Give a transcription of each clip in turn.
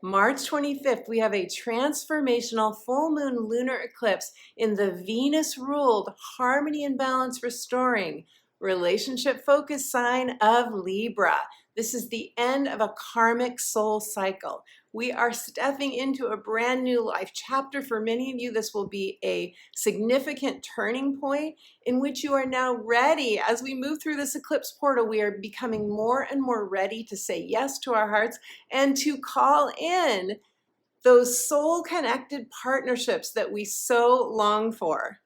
March 25th, we have a transformational full moon lunar eclipse in the Venus-ruled harmony and balance restoring relationship-focused sign of Libra. This is the end of a karmic soul cycle. We are stepping into a brand new life chapter. For many of you, this will be a significant turning point in which you are now ready. As we move through this eclipse portal, we are becoming more and more ready to say yes to our hearts and to call in those soul-connected partnerships that we so long for.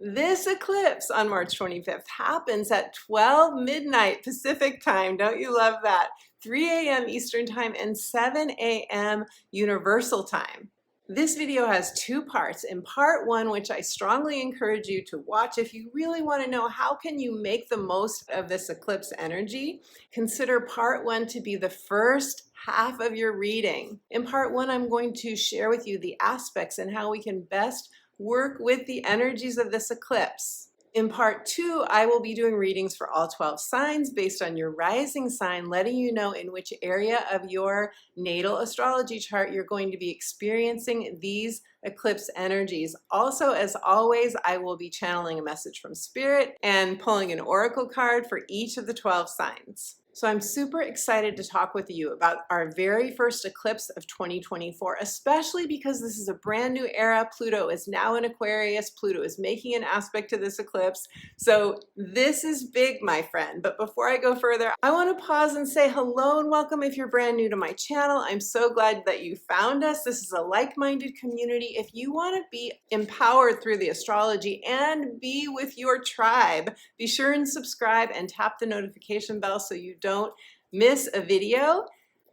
This eclipse on March 25th happens at 12 midnight Pacific time. Don't you love that? 3 a.m. Eastern time and 7 a.m. Universal time. This video has two parts. In part one, which I strongly encourage you to watch if you really want to know how can you make the most of this eclipse energy, consider part one to be the first half of your reading. In part one, I'm going to share with you the aspects and how we can best work with the energies of this eclipse. In part two, I will be doing readings for all 12 signs based on your rising sign, letting you know in which area of your natal astrology chart you're going to be experiencing these eclipse energies. Also, as always, I will be channeling a message from Spirit and pulling an oracle card for each of the 12 signs. So I'm super excited to talk with you about our very first eclipse of 2024, especially because this is a brand new era. Pluto is now in Aquarius. Pluto is making an aspect to this eclipse. So this is big, my friend. But before I go further, I want to pause and say hello and welcome if you're brand new to my channel. I'm so glad that you found us. This is a like-minded community. If you want to be empowered through the astrology and be with your tribe, be sure and subscribe and tap the notification bell so you don't miss a video.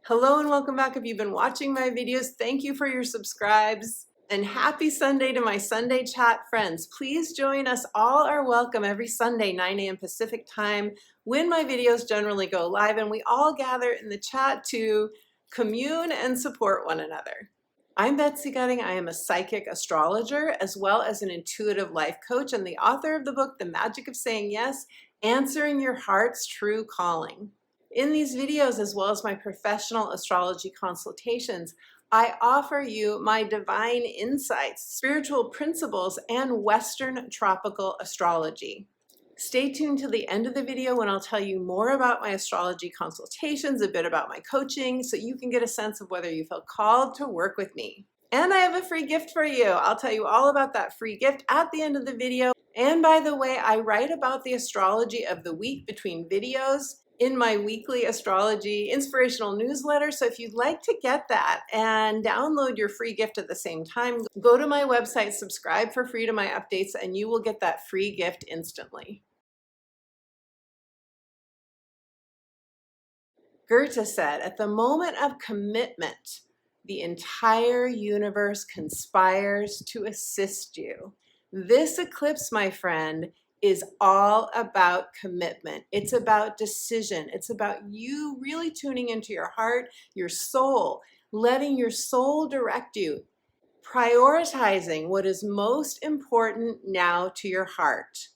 Hello and welcome back if you've been watching my videos. Thank you for your subscribes and happy Sunday to my Sunday chat friends. Please join us. All are welcome every Sunday, 9 a.m. Pacific time when my videos generally go live and we all gather in the chat to commune and support one another. I'm Betsy. I am a psychic astrologer as well as an intuitive life coach and the author of the book, The Magic of Saying Yes, Answering Your Heart's True Calling. In these videos, as well as my professional astrology consultations, I offer you my divine insights, spiritual principles, and Western tropical astrology. Stay tuned to the end of the video when I'll tell you more about my astrology consultations, a bit about my coaching, so you can get a sense of whether you feel called to work with me. And I have a free gift for you. I'll tell you all about that free gift at the end of the video. And by the way, I write about the astrology of the week between videos in my weekly astrology inspirational newsletter. So if you'd like to get that and download your free gift at the same time, go to my website, subscribe for free to my updates, and you will get that free gift instantly. Goethe said, at the moment of commitment, the entire universe conspires to assist you. This eclipse, my friend, is all about commitment. It's about decision. It's about you really tuning into your heart, your soul, letting your soul direct you, prioritizing what is most important now to your heart.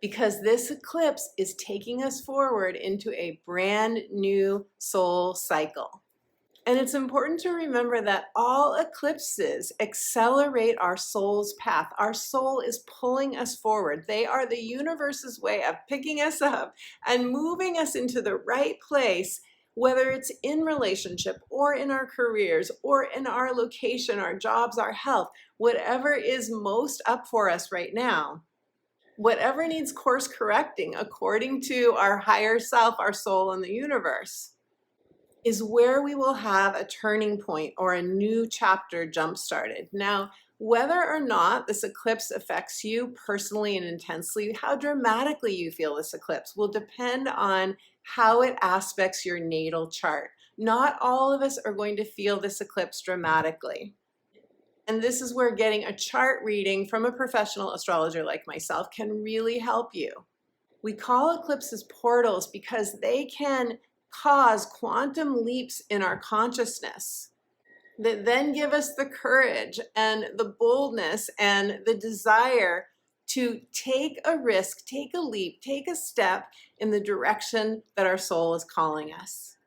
Because this eclipse is taking us forward into a brand new soul cycle. And it's important to remember that all eclipses accelerate our soul's path. Our soul is pulling us forward. They are the universe's way of picking us up and moving us into the right place, whether it's in relationship or in our careers or in our location, our jobs, our health, whatever is most up for us right now. Whatever needs course correcting according to our higher self, our soul, and the universe, is where we will have a turning point or a new chapter jump-started. Now, whether or not this eclipse affects you personally and intensely, how dramatically you feel this eclipse will depend on how it aspects your natal chart. Not all of us are going to feel this eclipse dramatically. And this is where getting a chart reading from a professional astrologer like myself can really help you. We call eclipses portals because they can cause quantum leaps in our consciousness that then give us the courage and the boldness and the desire to take a risk, take a leap, take a step in the direction that our soul is calling us.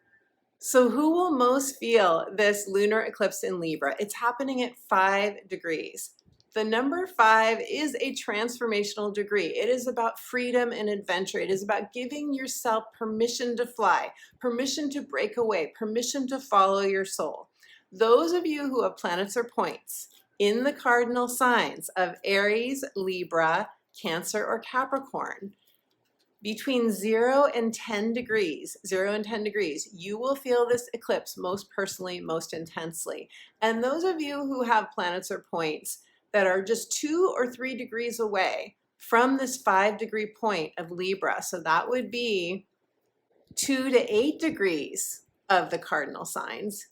So who will most feel this lunar eclipse in Libra? It's happening at 5 degrees. The number 5 is a transformational degree. It is about freedom and adventure. It is about giving yourself permission to fly, permission to break away, permission to follow your soul. Those of you who have planets or points in the cardinal signs of Aries, Libra, Cancer, or Capricorn, between 0 and 10 degrees, you will feel this eclipse most personally, most intensely. And those of you who have planets or points that are just 2 or 3 degrees away from this 5-degree point of Libra, so that would be 2 to 8 degrees of the cardinal signs,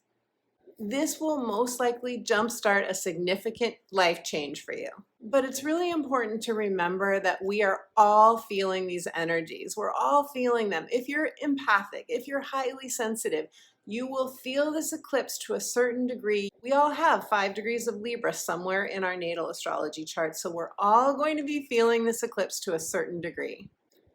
this will most likely jumpstart a significant life change for you. But it's really important to remember that we are all feeling these energies. We're all feeling them. If you're empathic, if you're highly sensitive, you will feel this eclipse to a certain degree. We all have 5 degrees of Libra somewhere in our natal astrology chart, so we're all going to be feeling this eclipse to a certain degree.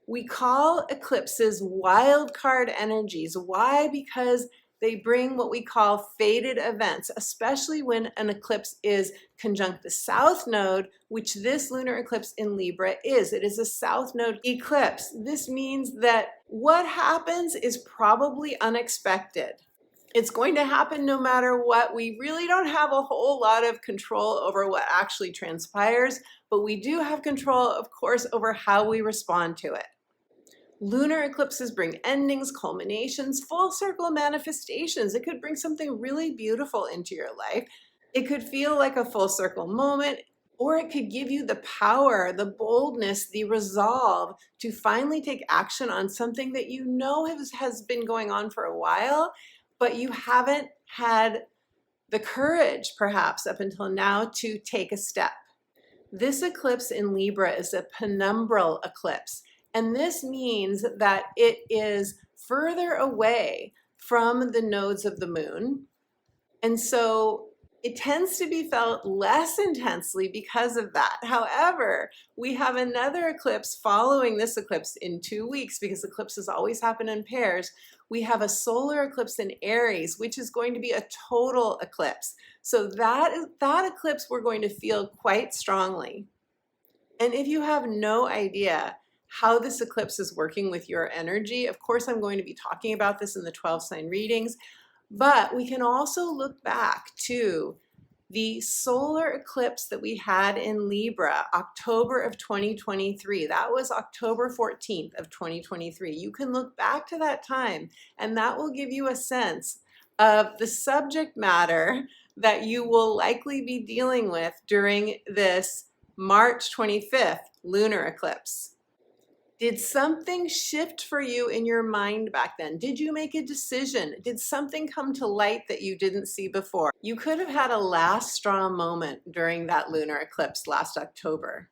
We call eclipses wild card energies. Why? Because they bring what we call fated events, especially when an eclipse is conjunct the south node, which this lunar eclipse in Libra is. It is a south node eclipse. This means that what happens is probably unexpected. It's going to happen no matter what. We really don't have a whole lot of control over what actually transpires, but we do have control, of course, over how we respond to it. Lunar eclipses bring endings, culminations, full circle manifestations. It could bring something really beautiful into your life. It could feel like a full circle moment, or it could give you the power, the boldness, the resolve to finally take action on something that you know has been going on for a while, but you haven't had the courage, perhaps up until now, to take a step. This eclipse in Libra is a penumbral eclipse. And this means that it is further away from the nodes of the moon. And so it tends to be felt less intensely because of that. However, we have another eclipse following this eclipse in 2 weeks, because eclipses always happen in pairs. We have a solar eclipse in Aries, which is going to be a total eclipse. So that eclipse we're going to feel quite strongly. And if you have no idea how this eclipse is working with your energy, of course, I'm going to be talking about this in the 12 sign readings, but we can also look back to the solar eclipse that we had in Libra, October of 2023. That was October 14th of 2023. You can look back to that time, and that will give you a sense of the subject matter that you will likely be dealing with during this March 25th lunar eclipse. Did something shift for you in your mind back then? Did you make a decision? Did something come to light that you didn't see before? You could have had a last straw moment during that lunar eclipse last October.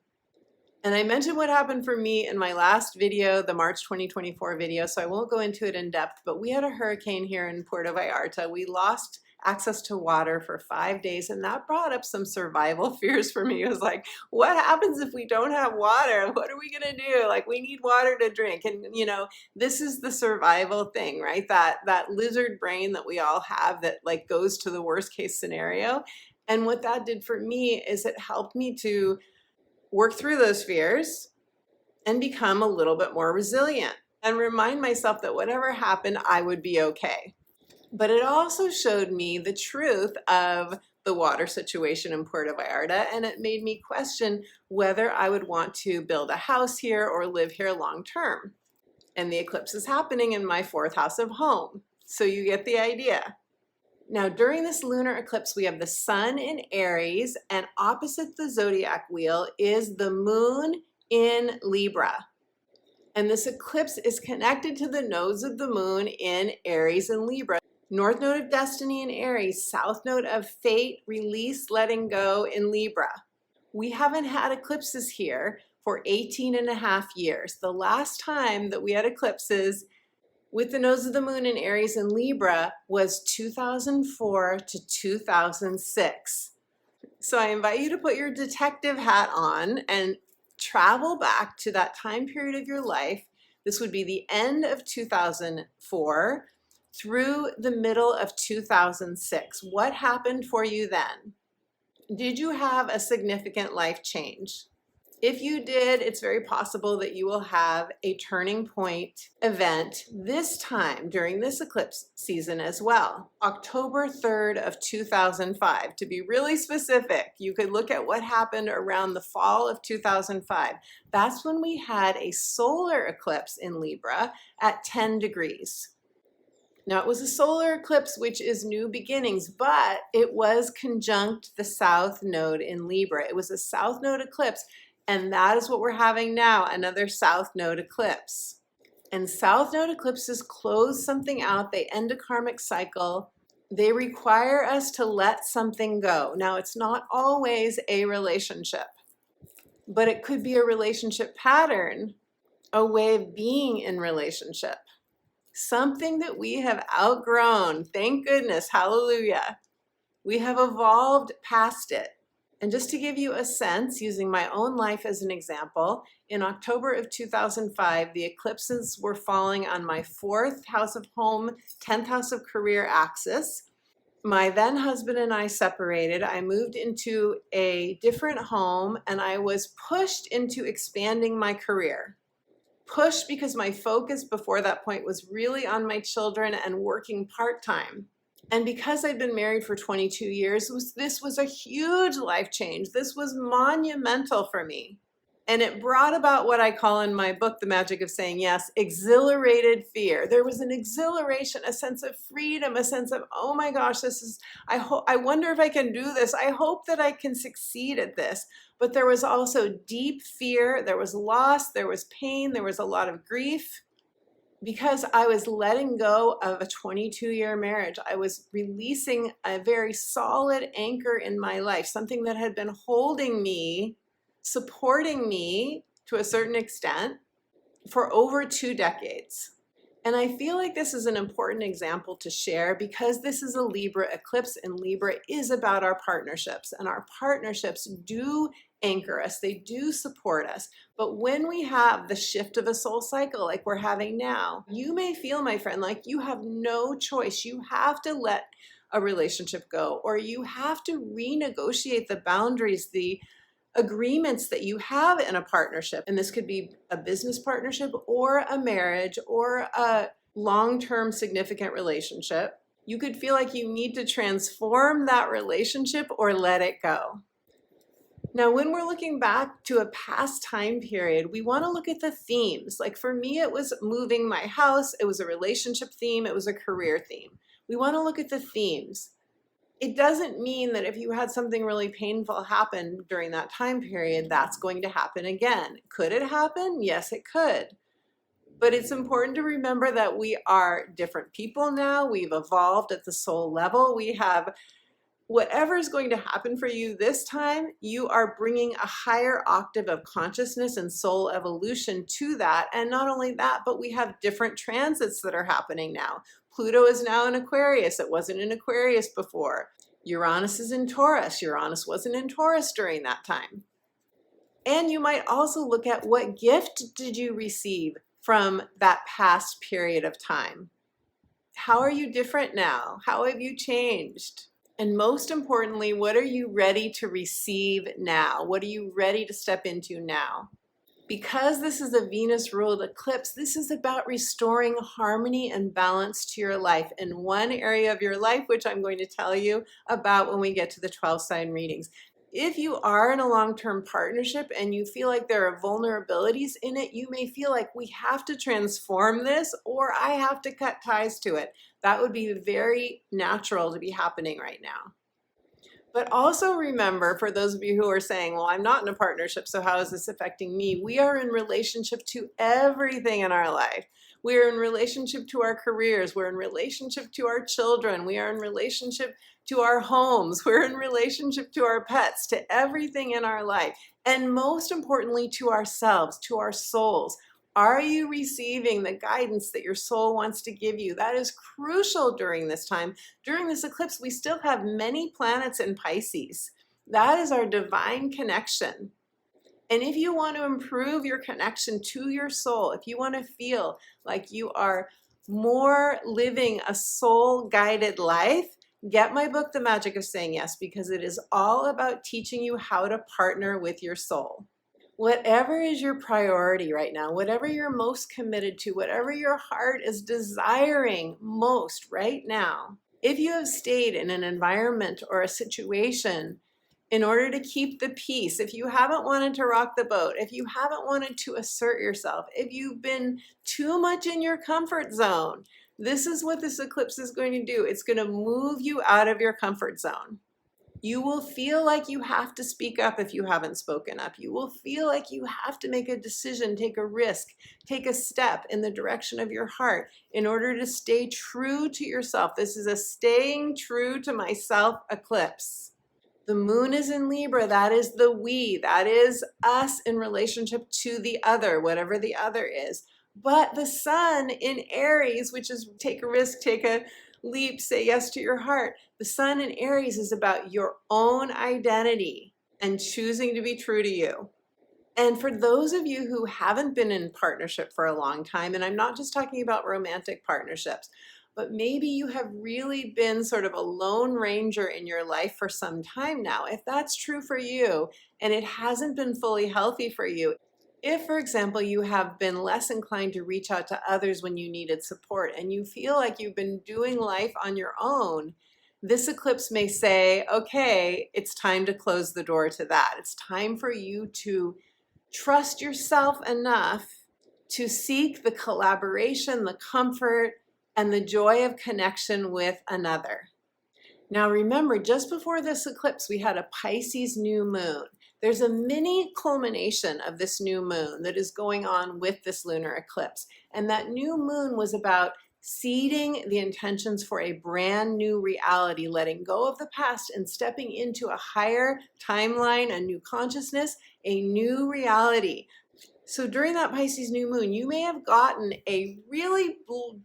And I mentioned what happened for me in my last video, the March 2024 video, so I won't go into it in depth, but we had a hurricane here in Puerto Vallarta. We lost access to water for 5 days, and that brought up some survival fears for me. It was like, what happens if we don't have water? What are we gonna do? Like, we need water to drink. And you know, this is the survival thing, right? That lizard brain that we all have that like goes to the worst case scenario. And what that did for me is it helped me to work through those fears and become a little bit more resilient and remind myself that whatever happened, I would be okay. But it also showed me the truth of the water situation in Puerto Vallarta, and it made me question whether I would want to build a house here or live here long term. And the eclipse is happening in my 4th house of home, so you get the idea. Now, during this lunar eclipse, we have the sun in Aries, and opposite the zodiac wheel is the moon in Libra. And this eclipse is connected to the nodes of the moon in Aries and Libra. North node of destiny in Aries, south node of fate, release, letting go in Libra. We haven't had eclipses here for 18.5 years. The last time that we had eclipses with the nodes of the moon in Aries and Libra was 2004 to 2006. So I invite you to put your detective hat on and travel back to that time period of your life. This would be the end of 2004 through the middle of 2006. What happened for you then? Did you have a significant life change? If you did, it's very possible that you will have a turning point event this time during this eclipse season as well. October 3rd of 2005. To be really specific, you could look at what happened around the fall of 2005. That's when we had a solar eclipse in Libra at 10 degrees. Now, it was a solar eclipse, which is new beginnings, but it was conjunct the South Node in Libra. It was a South Node eclipse, and that is what we're having now, another South Node eclipse. And South Node eclipses close something out. They end a karmic cycle. They require us to let something go. Now, it's not always a relationship, but it could be a relationship pattern, a way of being in relationship. Something that we have outgrown. Thank goodness. Hallelujah. We have evolved past it. And just to give you a sense, using my own life as an example, in October of 2005, the eclipses were falling on my 4th house of home, 10th house of career axis. My then husband and I separated. I moved into a different home, and I was pushed into expanding my career. Pushed because my focus before that point was really on my children and working part-time. And because I'd been married for 22 years, this was a huge life change. This was monumental for me. And it brought about what I call in my book, The Magic of Saying Yes, exhilarated fear. There was an exhilaration, a sense of freedom, a sense of, oh my gosh, I wonder if I can do this. I hope that I can succeed at this. But there was also deep fear. There was loss. There was pain. There was a lot of grief. Because I was letting go of a 22-year marriage, I was releasing a very solid anchor in my life, something that had been holding me, supporting me to a certain extent for over 2 decades. And I feel like this is an important example to share because this is a Libra eclipse, and Libra is about our partnerships, and our partnerships do anchor us, they do support us. But when we have the shift of a soul cycle like we're having now, you may feel, my friend, like you have no choice. You have to let a relationship go, or you have to renegotiate the boundaries, the agreements that you have in a partnership. And this could be a business partnership or a marriage or a long-term significant relationship. You could feel like you need to transform that relationship or let it go. Now, when we're looking back to a past time period, we want to look at the themes. Like for me, it was moving my house. It was a relationship theme. It was a career theme. We want to look at the themes. It doesn't mean that if you had something really painful happen during that time period, that's going to happen again. Could it happen? Yes, it could. But it's important to remember that we are different people now. We've evolved at the soul level. We have whatever is going to happen for you this time, you are bringing a higher octave of consciousness and soul evolution to that. And not only that, but we have different transits that are happening now. Pluto is now in Aquarius. It wasn't in Aquarius before. Uranus is in Taurus. Uranus wasn't in Taurus during that time. And you might also look at what gift did you receive from that past period of time? How are you different now? How have you changed? And most importantly, what are you ready to receive now? What are you ready to step into now? Because this is a Venus-ruled eclipse, this is about restoring harmony and balance to your life in one area of your life, which I'm going to tell you about when we get to the 12-sign readings. If you are in a long-term partnership and you feel like there are vulnerabilities in it, you may feel like we have to transform this or I have to cut ties to it. That would be very natural to be happening right now. But also remember, for those of you who are saying, well, I'm not in a partnership, so how is this affecting me? We are in relationship to everything in our life. We are in relationship to our careers. We're in relationship to our children. We are in relationship to our homes. We're in relationship to our pets, to everything in our life. And most importantly, to ourselves, to our souls. Are you receiving the guidance that your soul wants to give you? That is crucial during this time. During this eclipse, we still have many planets in Pisces. That is our divine connection. And if you want to improve your connection to your soul, if you want to feel like you are more living a soul-guided life, get my book, The Magic of Saying Yes, because it is all about teaching you how to partner with your soul. Whatever is your priority right now, whatever you're most committed to, whatever your heart is desiring most right now, if you have stayed in an environment or a situation in order to keep the peace, if you haven't wanted to rock the boat, if you haven't wanted to assert yourself, if you've been too much in your comfort zone, this is what this eclipse is going to do. It's going to move you out of your comfort zone. You will feel like you have to speak up if you haven't spoken up. You will feel like you have to make a decision, take a risk, take a step in the direction of your heart in order to stay true to yourself. This is a staying true to myself eclipse. The moon is in Libra. That is the we. That is us in relationship to the other, whatever the other is. But the sun in Aries, which is take a risk, take a leap, say yes to your heart. The sun in Aries is about your own identity and choosing to be true to you. And for those of you who haven't been in partnership for a long time, and I'm not just talking about romantic partnerships, but maybe you have really been sort of a lone ranger in your life for some time now. If that's true for you and it hasn't been fully healthy for you, if, for example, you have been less inclined to reach out to others when you needed support and you feel like you've been doing life on your own, this eclipse may say, okay, it's time to close the door to that. It's time for you to trust yourself enough to seek the collaboration, the comfort, and the joy of connection with another. Now remember, just before this eclipse, we had a Pisces new moon. There's a mini culmination of this new moon that is going on with this lunar eclipse. And that new moon was about seeding the intentions for a brand new reality, letting go of the past and stepping into a higher timeline, a new consciousness, a new reality. So during that Pisces new moon, you may have gotten a really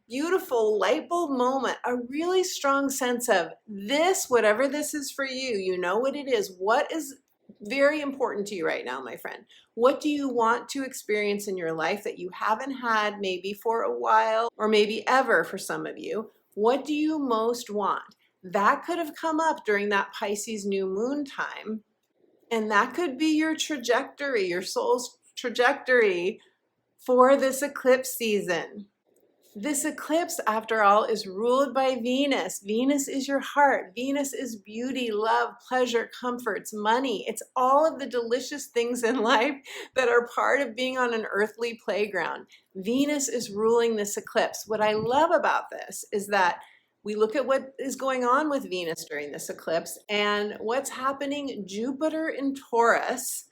beautiful light bulb moment, a really strong sense of this, whatever this is for you, you know what it is. What is very important to you right now, my friend? What do you want to experience in your life that you haven't had maybe for a while or maybe ever for some of you? What do you most want? That could have come up during that Pisces new moon time. And that could be your trajectory, your soul's trajectory for this eclipse season. This eclipse, after all, is ruled by Venus. Venus is your heart. Venus is beauty, love, pleasure, comforts, money. It's all of the delicious things in life that are part of being on an earthly playground. Venus is ruling this eclipse. What I love about this is that we look at what is going on with Venus during this eclipse and what's happening. Jupiter in Taurus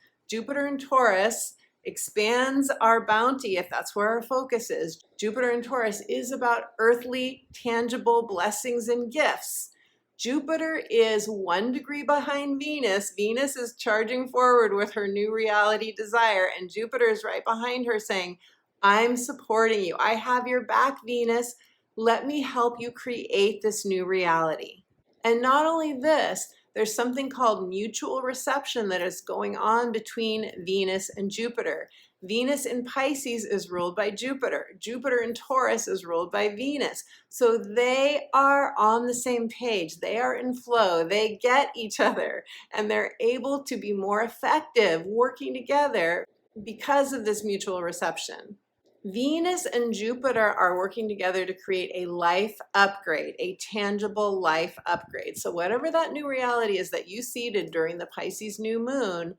expands our bounty, if that's where our focus is. Jupiter in Taurus is about earthly, tangible blessings and gifts. Jupiter is 1 degree behind Venus. Venus is charging forward with her new reality desire, and Jupiter is right behind her saying, I'm supporting you. I have your back, Venus. Let me help you create this new reality. And not only this, there's something called mutual reception that is going on between Venus and Jupiter. Venus in Pisces is ruled by Jupiter. Jupiter in Taurus is ruled by Venus. So they are on the same page. They are in flow. They get each other and they're able to be more effective working together because of this mutual reception. Venus and Jupiter are working together to create a life upgrade, a tangible life upgrade. So whatever that new reality is that you seeded during the Pisces new moon,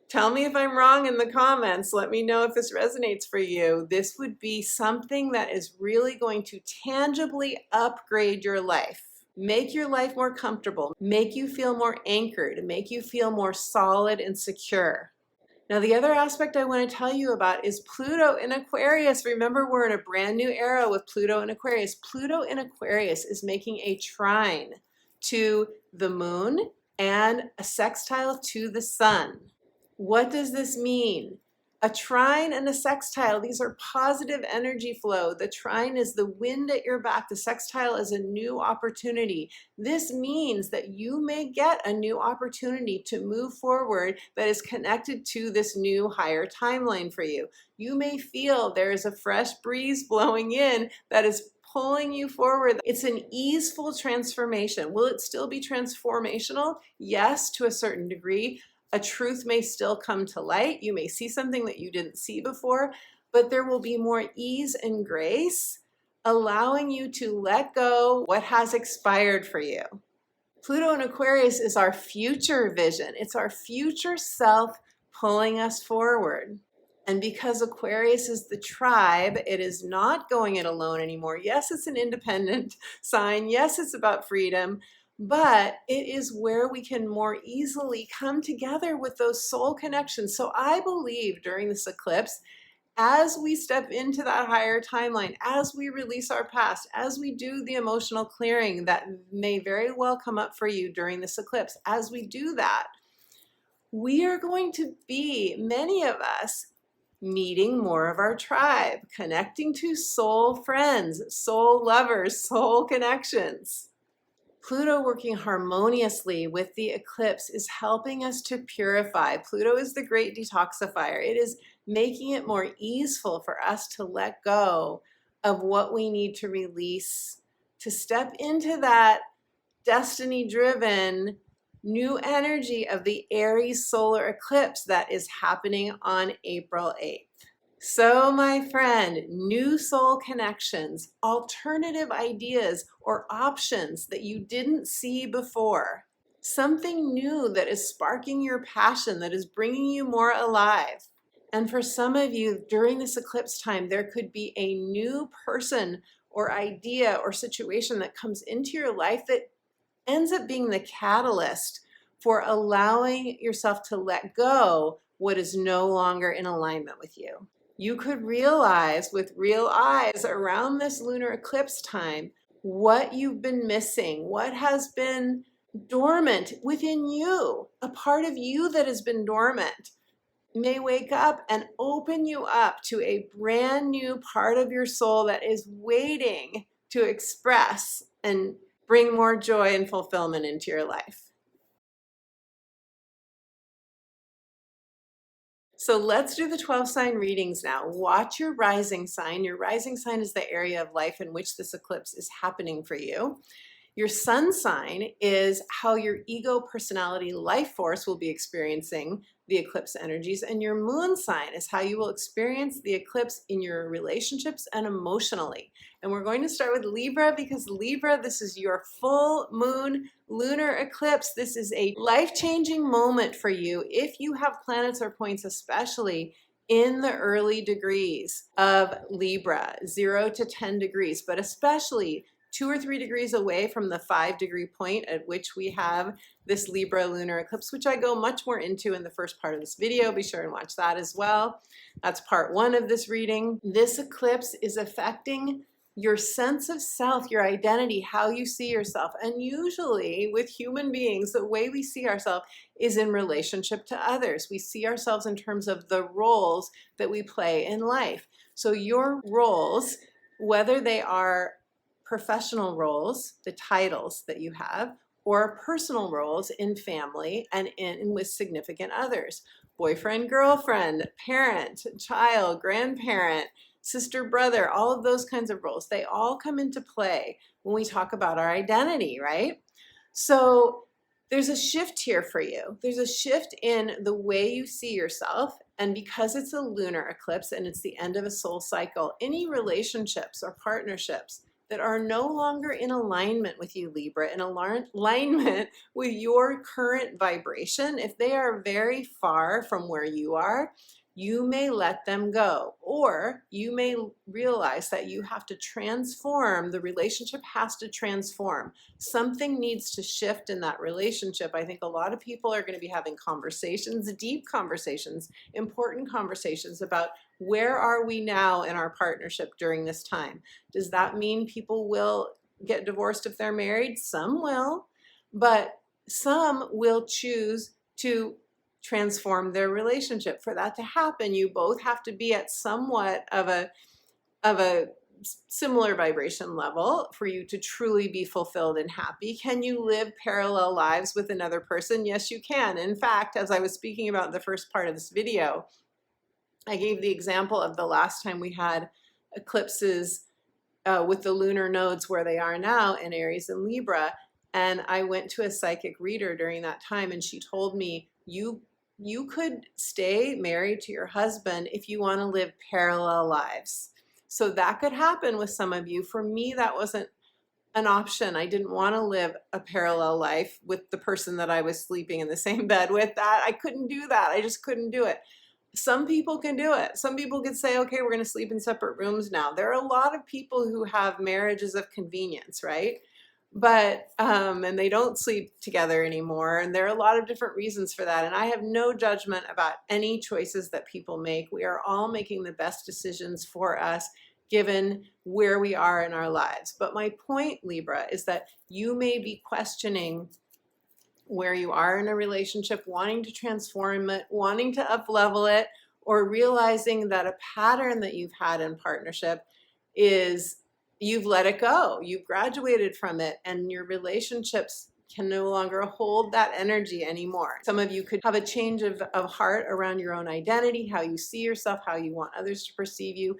tell me if I'm wrong in the comments. Let me know if this resonates for you. This would be something that is really going to tangibly upgrade your life. Make your life more comfortable, make you feel more anchored, make you feel more solid and secure. Now, the other aspect I want to tell you about is Pluto in Aquarius. Remember, we're in a brand new era with Pluto in Aquarius. Pluto in Aquarius is making a trine to the moon and a sextile to the sun. What does this mean? A trine and a sextile, these are positive energy flow. The trine is the wind at your back. The sextile is a new opportunity. This means that you may get a new opportunity to move forward that is connected to this new higher timeline for you. You may feel there is a fresh breeze blowing in that is pulling you forward. It's an easeful transformation. Will it still be transformational? Yes, to a certain degree. A truth may still come to light. You may see something that you didn't see before, but there will be more ease and grace, allowing you to let go what has expired for you. Pluto in Aquarius is our future vision. It's our future self pulling us forward. And because Aquarius is the tribe, it is not going it alone anymore. Yes, it's an independent sign. Yes, it's about freedom, but it is where we can more easily come together with those soul connections. So I believe during this eclipse, as we step into that higher timeline, as we release our past, as we do the emotional clearing that may very well come up for you during this eclipse, as we do that, we are going to be, many of us, meeting more of our tribe, connecting to soul friends, soul lovers, soul connections. Pluto working harmoniously with the eclipse is helping us to purify. Pluto is the great detoxifier. It is making it more easeful for us to let go of what we need to release, to step into that destiny-driven new energy of the Aries solar eclipse that is happening on April 8th. So, my friend, new soul connections, alternative ideas or options that you didn't see before, something new that is sparking your passion, that is bringing you more alive. And for some of you, during this eclipse time, there could be a new person or idea or situation that comes into your life that ends up being the catalyst for allowing yourself to let go what is no longer in alignment with you. You could realize with real eyes around this lunar eclipse time what you've been missing, what has been dormant within you. A part of you that has been dormant may wake up and open you up to a brand new part of your soul that is waiting to express and bring more joy and fulfillment into your life. So let's do the 12 sign readings now. Watch your rising sign. Your rising sign is the area of life in which this eclipse is happening for you. Your sun sign is how your ego, personality, life force will be experiencing the eclipse energies, and your moon sign is how you will experience the eclipse in your relationships and emotionally. And we're going to start with Libra because Libra, this is your full moon lunar eclipse. This is a life-changing moment for you if you have planets or points, especially in the early degrees of Libra, 0 to 10 degrees, but especially 2 or 3 degrees away from the 5-degree point at which we have this Libra lunar eclipse, which I go much more into in the first part of this video. Be sure and watch that as well. That's part 1 of this reading. This eclipse is affecting your sense of self, your identity, how you see yourself. And usually with human beings, the way we see ourselves is in relationship to others. We see ourselves in terms of the roles that we play in life. So your roles, whether they are professional roles, the titles that you have, or personal roles in family and with significant others, boyfriend, girlfriend, parent, child, grandparent, sister, brother, all of those kinds of roles, they all come into play when we talk about our identity, right? So there's a shift here for you. There's a shift in the way you see yourself. And because it's a lunar eclipse and it's the end of a soul cycle, any relationships or partnerships that are no longer in alignment with you, Libra, in alignment with your current vibration, if they are very far from where you are, you may let them go, or you may realize that you have to transform. The relationship has to transform. Something needs to shift in that relationship. I think a lot of people are going to be having conversations, deep conversations, important conversations about where are we now in our partnership during this time. Does that mean people will get divorced if they're married? Some will, but some will choose to transform their relationship. For that to happen, you both have to be at somewhat of a similar vibration level for you to truly be fulfilled and happy. Can you live parallel lives with another person? Yes, you can. In fact, as I was speaking about in the first part of this video, I gave the example of the last time we had eclipses with the lunar nodes where they are now in Aries and Libra. And I went to a psychic reader during that time, and she told me, you could stay married to your husband if you want to live parallel lives. So that could happen with some of you. For me, that wasn't an option. I didn't want to live a parallel life with the person that I was sleeping in the same bed with. That I couldn't do that. I just couldn't do it. Some people can do it. Some people could say, okay, we're going to sleep in separate rooms now. There are a lot of people who have marriages of convenience, right? But, and they don't sleep together anymore. And there are a lot of different reasons for that. And I have no judgment about any choices that people make. We are all making the best decisions for us, given where we are in our lives. But my point, Libra, is that you may be questioning where you are in a relationship, wanting to transform it, wanting to up-level it, or realizing that a pattern that you've had in partnership is you've let it go, you've graduated from it, and your relationships can no longer hold that energy anymore. Some of you could have a change of heart around your own identity, how you see yourself, how you want others to perceive you,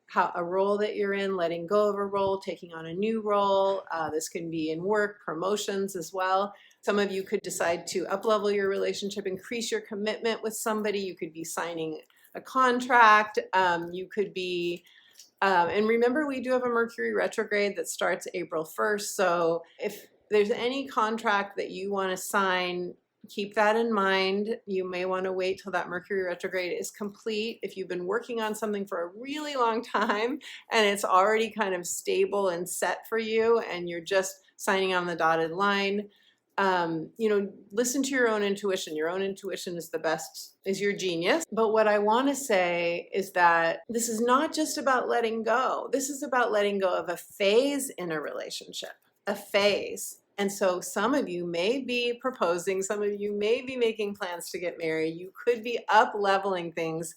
how a role that you're in, letting go of a role, taking on a new role. This can be in work, promotions as well. Some of you could decide to up-level your relationship, increase your commitment with somebody. You could be signing a contract. You could be, and remember, we do have a Mercury retrograde that starts April 1st. So if there's any contract that you want to sign, keep that in mind. You may want to wait till that Mercury retrograde is complete. If you've been working on something for a really long time and it's already kind of stable and set for you, and you're just signing on the dotted line, listen to your own intuition. Your own intuition is the best, is your genius. But what I want to say is that this is not just about letting go. This is about letting go of a phase in a relationship, a phase. And so some of you may be proposing, some of you may be making plans to get married. You could be up-leveling things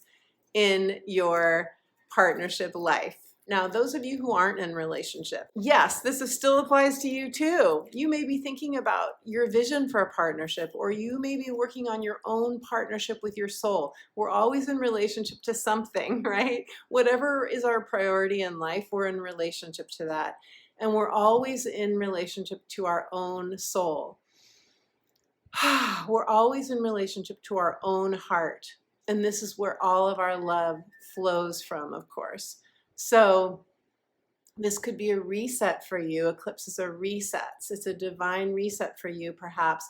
in your partnership life. Now, those of you who aren't in a relationship, yes, this still applies to you too. You may be thinking about your vision for a partnership, or you may be working on your own partnership with your soul. We're always in relationship to something, right? Whatever is our priority in life, we're in relationship to that. And we're always in relationship to our own soul. We're always in relationship to our own heart. And this is where all of our love flows from, of course. So this could be a reset for you. Eclipses are resets. It's a divine reset for you, perhaps,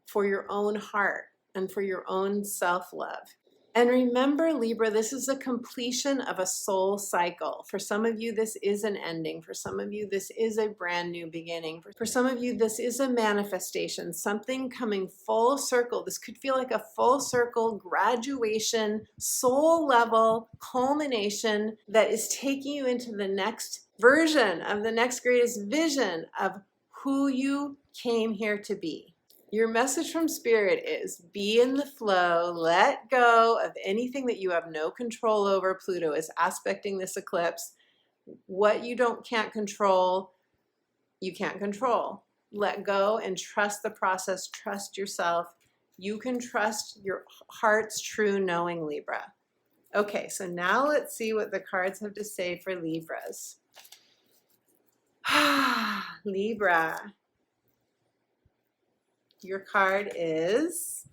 for your own heart and for your own self-love. And remember, Libra, this is a completion of a soul cycle. For some of you, this is an ending. For some of you, this is a brand new beginning. For some of you, this is a manifestation, something coming full circle. This could feel like a full circle graduation, soul level culmination that is taking you into the next version of the next greatest vision of who you came here to be. Your message from Spirit is be in the flow, let go of anything that you have no control over. Pluto is aspecting this eclipse. What you can't control, you can't control. Let go and trust the process, trust yourself. You can trust your heart's true knowing, Libra. Okay, so now let's see what the cards have to say for Libras. Libra. Your card is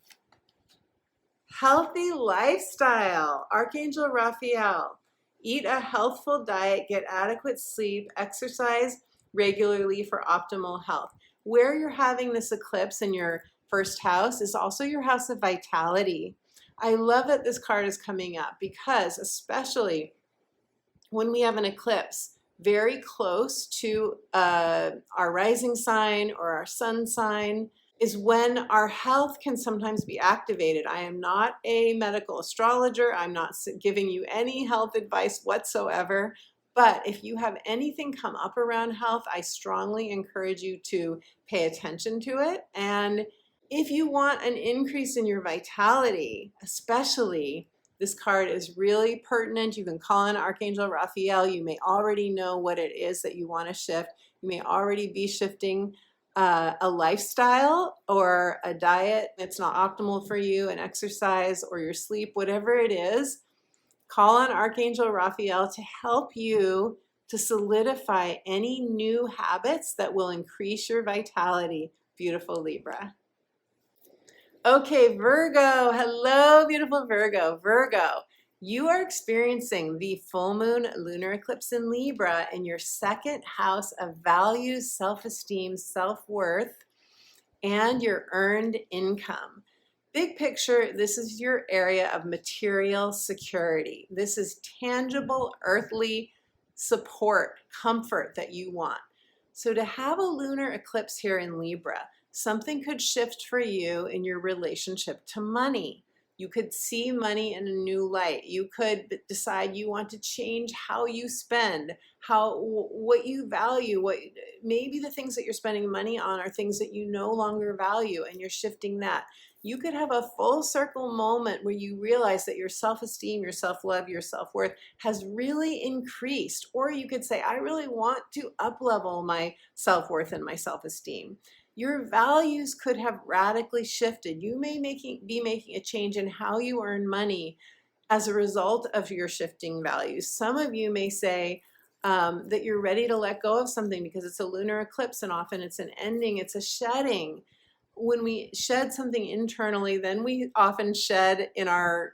Healthy Lifestyle, Archangel Raphael. Eat a healthful diet, get adequate sleep, exercise regularly for optimal health. Where you're having this eclipse in your first house is also your house of vitality. I love that this card is coming up because especially when we have an eclipse very close to our rising sign or our sun sign, is when our health can sometimes be activated. I am not a medical astrologer. I'm not giving you any health advice whatsoever. But if you have anything come up around health, I strongly encourage you to pay attention to it. And if you want an increase in your vitality, especially, this card is really pertinent. You can call in Archangel Raphael. You may already know what it is that you want to shift. You may already be shifting a lifestyle or a diet that's not optimal for you, an exercise or your sleep, whatever it is. Call on Archangel Raphael to help you to solidify any new habits that will increase your vitality. Beautiful Libra. Okay, Virgo. Hello, beautiful Virgo. Virgo, you are experiencing the full moon lunar eclipse in Libra in your second house of values, self-esteem, self-worth, and your earned income. Big picture, this is your area of material security. This is tangible, earthly support, comfort that you want. So to have a lunar eclipse here in Libra, something could shift for you in your relationship to money. You could see money in a new light. You could decide you want to change how you spend, what you value, maybe the things that you're spending money on are things that you no longer value and you're shifting that. You could have a full circle moment where you realize that your self-esteem, your self-love, your self-worth has really increased. Or you could say, I really want to up-level my self-worth and my self-esteem. Your values could have radically shifted. You may be making a change in how you earn money as a result of your shifting values. Some of you may say that you're ready to let go of something because it's a lunar eclipse and often it's an ending, it's a shedding. When we shed something internally, then we often shed in our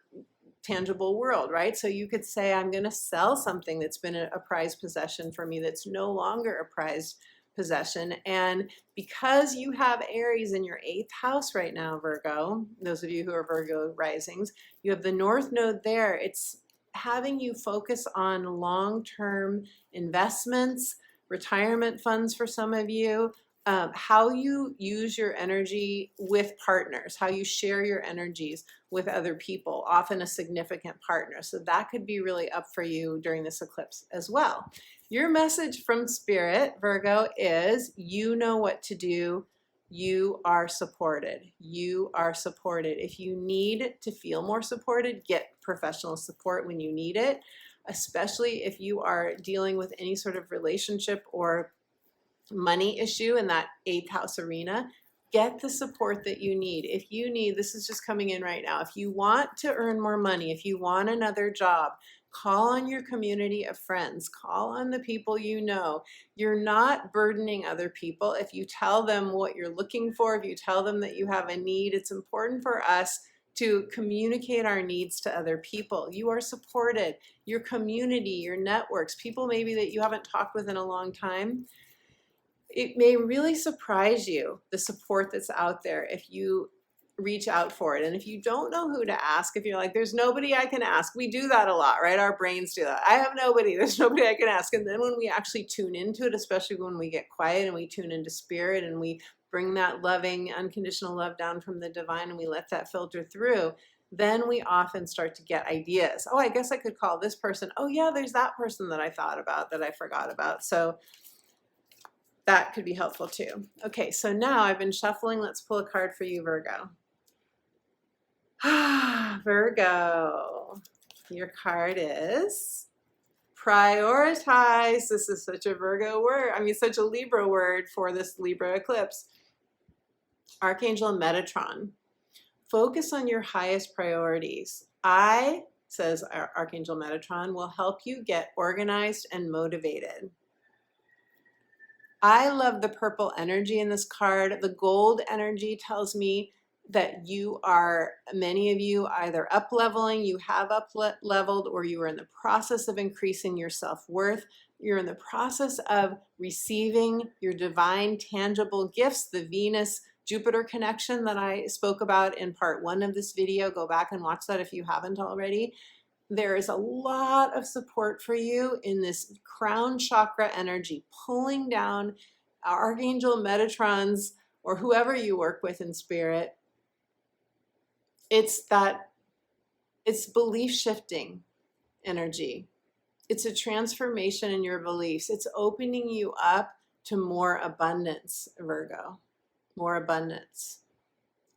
tangible world, right? So you could say, I'm going to sell something that's been a prized possession for me that's no longer a prized possession. And because you have Aries in your 8th house right now, Virgo, those of you who are Virgo risings, you have the North Node there. It's having you focus on long-term investments, retirement funds for some of you, how you use your energy with partners, how you share your energies with other people, often a significant partner. So that could be really up for you during this eclipse as well. Your message from Spirit, Virgo, is you know what to do. You are supported. You are supported. If you need to feel more supported, get professional support when you need it, especially if you are dealing with any sort of relationship or money issue in that 8th house arena. Get the support that you need. If you need, this is just coming in right now, if you want to earn more money, if you want another job, call on your community of friends, call on the people you know. You're not burdening other people. If you tell them what you're looking for, if you tell them that you have a need, it's important for us to communicate our needs to other people. You are supported. Your community, your networks, people maybe that you haven't talked with in a long time, it may really surprise you, the support that's out there if you reach out for it. And if you don't know who to ask, if you're like, there's nobody I can ask, we do that a lot, right? Our brains do that. I have nobody, there's nobody I can ask. And then when we actually tune into it, especially when we get quiet and we tune into spirit and we bring that loving, unconditional love down from the divine and we let that filter through, then we often start to get ideas. Oh, I guess I could call this person. Oh yeah, there's that person that I thought about that I forgot about. So that could be helpful too. Okay, so now I've been shuffling. Let's pull a card for you, Virgo. Virgo, your card is prioritize. This is such a Virgo word. I mean, such a Libra word for this Libra eclipse. Archangel Metatron. Focus on your highest priorities. I, says Archangel Metatron, will help you get organized and motivated. I love the purple energy in this card. The gold energy tells me that you are, many of you, either up-leveling, you have up-leveled, or you are in the process of increasing your self-worth. You're in the process of receiving your divine tangible gifts, the Venus-Jupiter connection that I spoke about in part 1 of this video. Go back and watch that if you haven't already. There is a lot of support for you in this crown chakra energy, pulling down Archangel Metatron's, or whoever you work with in spirit. It's belief shifting energy. It's a transformation in your beliefs. It's opening you up to more abundance, Virgo, more abundance.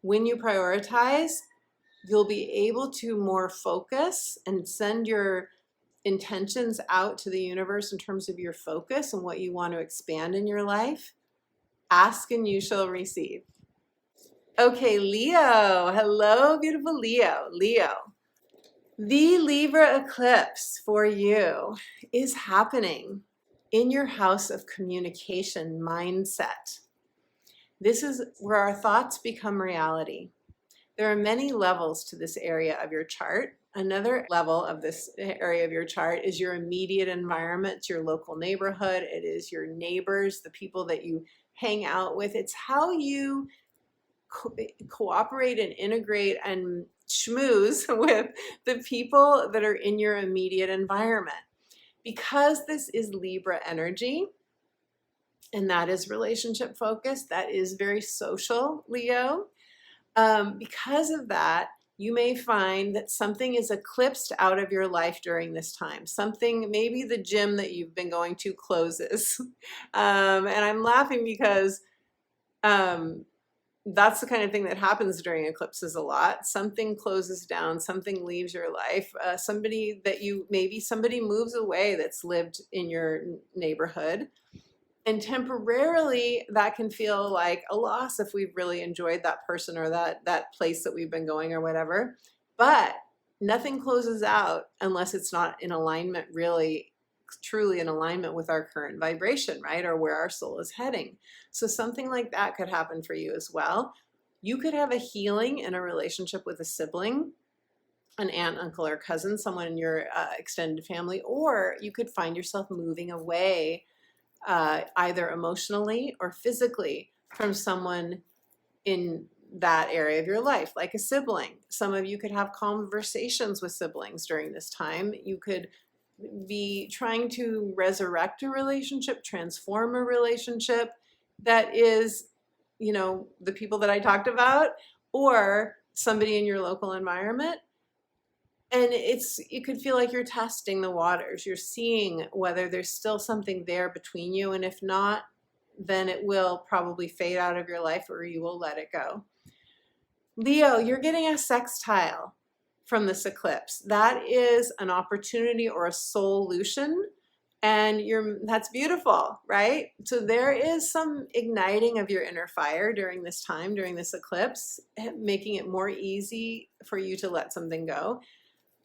When you prioritize, you'll be able to more focus and send your intentions out to the universe in terms of your focus and what you want to expand in your life. Ask and you shall receive. Okay, Leo. Hello, beautiful Leo. Leo. The Libra eclipse for you is happening. in your house of communication mindset. This is where our thoughts become reality. There are many levels to this area of your chart. Another level of this area of your chart is your immediate environment. It's your local neighborhood. It is your neighbors, the people that you hang out with. It's how you cooperate and integrate and schmooze with the people that are in your immediate environment. Because this is Libra energy, and that is relationship focused, that is very social, Leo. Because of that, you may find that something is eclipsed out of your life during this time. Something, maybe the gym that you've been going to closes. And I'm laughing because that's the kind of thing that happens during eclipses a lot. Something closes down, something leaves your life. Somebody moves away that's lived in your neighborhood. And temporarily, that can feel like a loss if we've really enjoyed that person or that place that we've been going or whatever. But nothing closes out unless it's not in alignment, really, truly in alignment with our current vibration, right? Or where our soul is heading. So something like that could happen for you as well. You could have a healing in a relationship with a sibling, an aunt, uncle, or cousin, someone in your extended family, or you could find yourself moving away either emotionally or physically from someone in that area of your life, like a sibling. Some of you could have conversations with siblings during this time. You could be trying to resurrect a relationship, transform a relationship that is, the people that I talked about, or somebody in your local environment. And it could feel like you're testing the waters. You're seeing whether there's still something there between you. And if not, then it will probably fade out of your life or you will let it go. Leo, you're getting a sextile from this eclipse. That is an opportunity or a solution. And that's beautiful, right? So there is some igniting of your inner fire during this time, during this eclipse, making it more easy for you to let something go.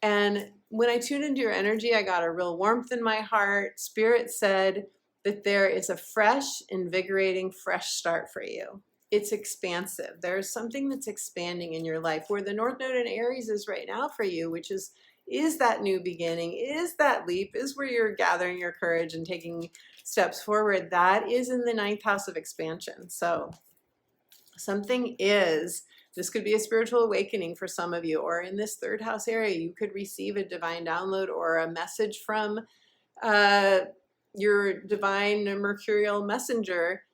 And when I tuned into your energy, I got a real warmth in my heart. Spirit said that there is a fresh, invigorating, fresh start for you. It's expansive. There's something that's expanding in your life where the North Node in Aries is right now for you, which is that new beginning, is that leap, is where you're gathering your courage and taking steps forward. That is in the 9th house of expansion. So this could be a spiritual awakening for some of you, or in this 3rd house area, you could receive a divine download or a message from your divine mercurial messenger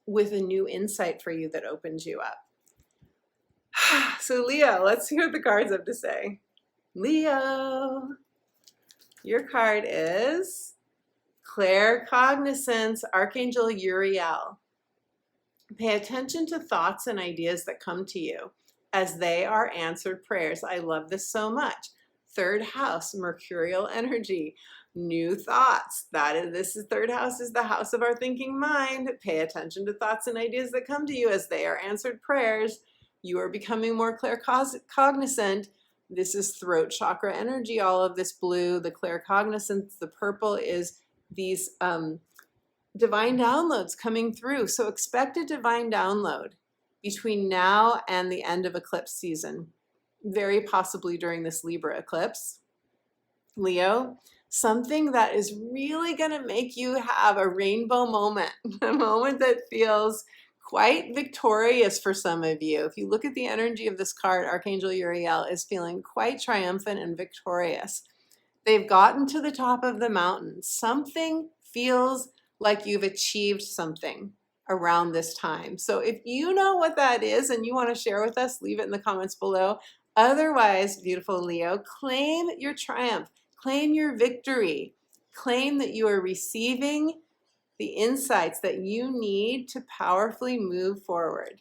with a new insight for you that opens you up. So Leo, let's see what the cards have to say. Leo, your card is Claircognizance, Archangel Uriel. Pay attention to thoughts and ideas that come to you as they are answered prayers. I love this so much. 3rd house, mercurial energy, new thoughts. This is 3rd house is the house of our thinking mind. Pay attention to thoughts and ideas that come to you as they are answered prayers. You are becoming more claircognizant. This is throat chakra energy, all of this blue, the claircognizance, the purple is these divine downloads coming through. So expect a divine download between now and the end of eclipse season, very possibly during this Libra eclipse. Leo, something that is really going to make you have a rainbow moment, a moment that feels quite victorious for some of you. If you look at the energy of this card, Archangel Uriel is feeling quite triumphant and victorious. They've gotten to the top of the mountain. Something feels like you've achieved something around this time. So if you know what that is and you want to share with us, leave it in the comments below. Otherwise, beautiful Leo, claim your triumph, claim your victory, claim that you are receiving the insights that you need to powerfully move forward.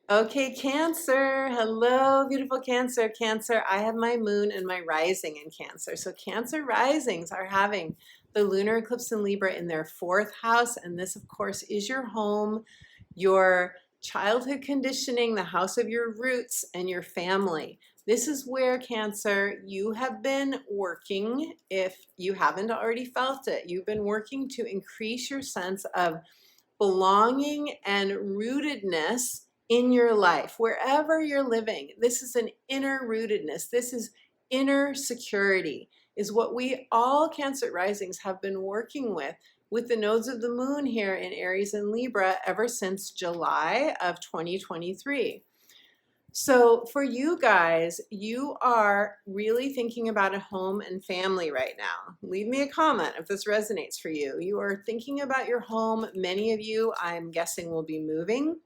Okay, Cancer. Hello, beautiful Cancer. Cancer, I have my moon and my rising in Cancer. So Cancer risings are having the lunar eclipse in Libra in their 4th house. And this, of course, is your home, your childhood conditioning, the house of your roots and your family. This is where, Cancer, you have been working, if you haven't already felt it, you've been working to increase your sense of belonging and rootedness in your life, wherever you're living. This is an inner rootedness. This is inner security, is what we all Cancer risings have been working with the nodes of the moon here in Aries and Libra ever since July of 2023. So for you guys, you are really thinking about a home and family right now. Leave me a comment if this resonates for you. You are thinking about your home. Many of you, I'm guessing, will be moving.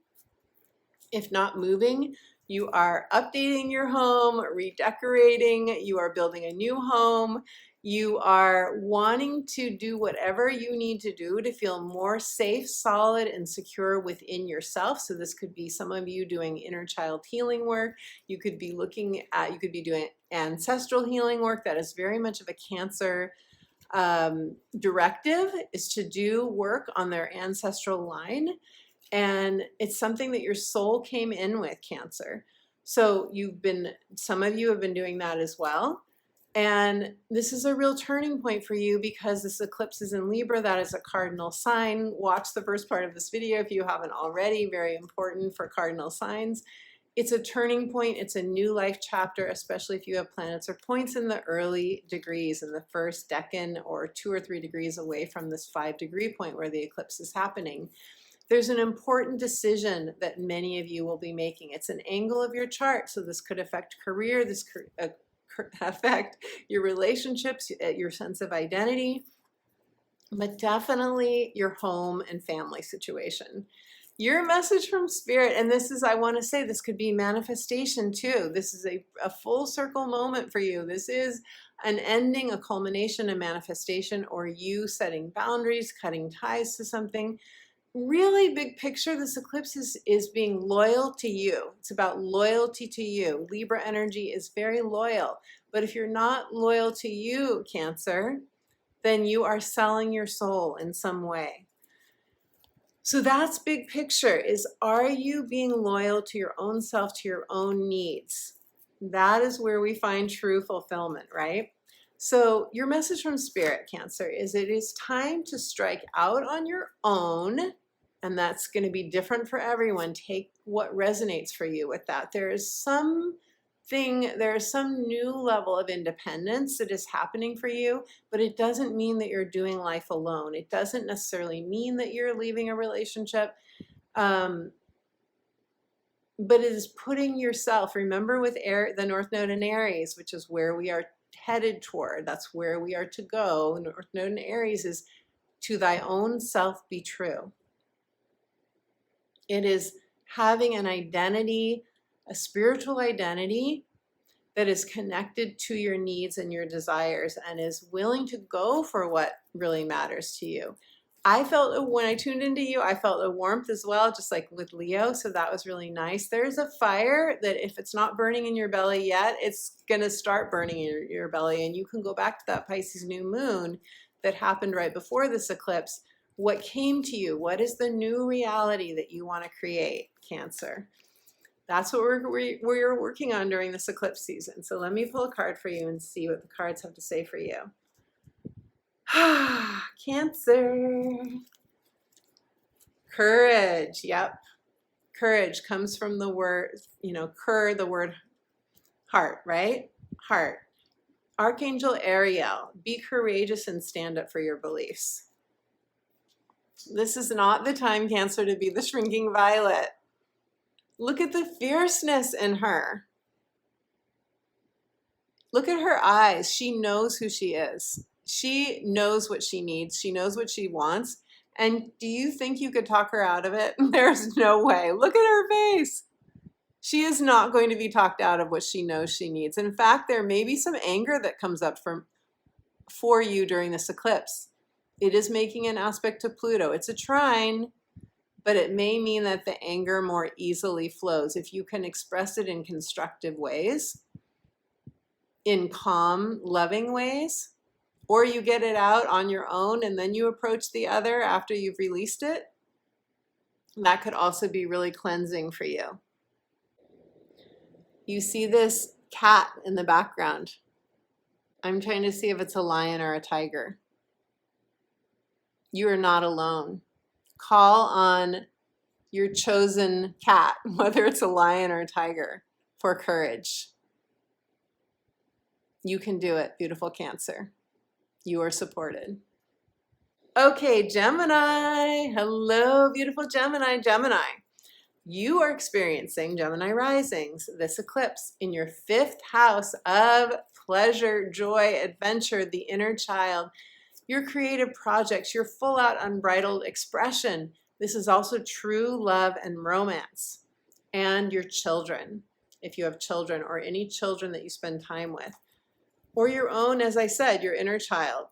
If not moving, you are updating your home, redecorating, you are building a new home. You are wanting to do whatever you need to do to feel more safe, solid, and secure within yourself. So this could be some of you doing inner child healing work. You could be you could be doing ancestral healing work. That is very much of a Cancer directive, is to do work on their ancestral line. And it's something that your soul came in with, Cancer. So some of you have been doing that as well. And this is a real turning point for you because this eclipse is in Libra. That is a cardinal sign. Watch the first part of this video if you haven't already. Very important for cardinal signs. It's a turning point. It's a new life chapter, especially if you have planets or points in the early degrees, in the first decan or 2 or 3 degrees away from this 5-degree point where the eclipse is happening. There's an important decision that many of you will be making. It's an angle of your chart, so this could affect career, this could affect your relationships, your sense of identity, but definitely your home and family situation. Your message from Spirit, and this is, I want to say, this could be manifestation too. This is a full circle moment for you. This is an ending, a culmination, a manifestation, or you setting boundaries, cutting ties to something. Really big picture, this eclipse is being loyal to you. It's about loyalty to you. Libra energy is very loyal. But if you're not loyal to you, Cancer, then you are selling your soul in some way. So that's big picture, is are you being loyal to your own self, to your own needs? That is where we find true fulfillment, right? So your message from Spirit, Cancer, is it is time to strike out on your own. And that's going to be different for everyone. Take what resonates for you with that. There is some new level of independence that is happening for you, but it doesn't mean that you're doing life alone. It doesn't necessarily mean that you're leaving a relationship, but it is putting yourself, remember with the North Node in Aries, which is where we are headed toward, that's where we are to go. North Node in Aries is to thy own self be true. It is having an identity, a spiritual identity that is connected to your needs and your desires and is willing to go for what really matters to you. I felt, when I tuned into you, I felt a warmth as well, just like with Leo, so that was really nice. There's a fire that if it's not burning in your belly yet, it's going to start burning in your belly, and you can go back to that Pisces new moon that happened right before this eclipse. What came to you? What is the new reality that you want to create, Cancer? That's what we're working on during this eclipse season. So let me pull a card for you and see what the cards have to say for you. Cancer. Courage. Yep. Courage comes from the word, the word heart, right? Heart. Archangel Ariel, be courageous and stand up for your beliefs. This is not the time, Cancer, to be the shrinking violet. Look at the fierceness in her. Look at her eyes. She knows who she is. She knows what she needs. She knows what she wants. And do you think you could talk her out of it? There's no way. Look at her face. She is not going to be talked out of what she knows she needs. In fact, there may be some anger that comes up for you during this eclipse. It is making an aspect to Pluto. It's a trine, but it may mean that the anger more easily flows if you can express it in constructive ways, in calm, loving ways, or you get it out on your own and then you approach the other after you've released it. That could also be really cleansing for you. You see this cat in the background. I'm trying to see if it's a lion or a tiger. You are not alone. Call on your chosen cat, whether it's a lion or a tiger, for courage. You can do it, beautiful Cancer. You are supported. Okay, Gemini. Hello, beautiful Gemini. Gemini, you are experiencing Gemini risings, this eclipse in your 5th house of pleasure, joy, adventure, the inner child, your creative projects, your full out unbridled expression. This is also true love and romance, and your children, if you have children or any children that you spend time with, or your own, as I said, your inner child.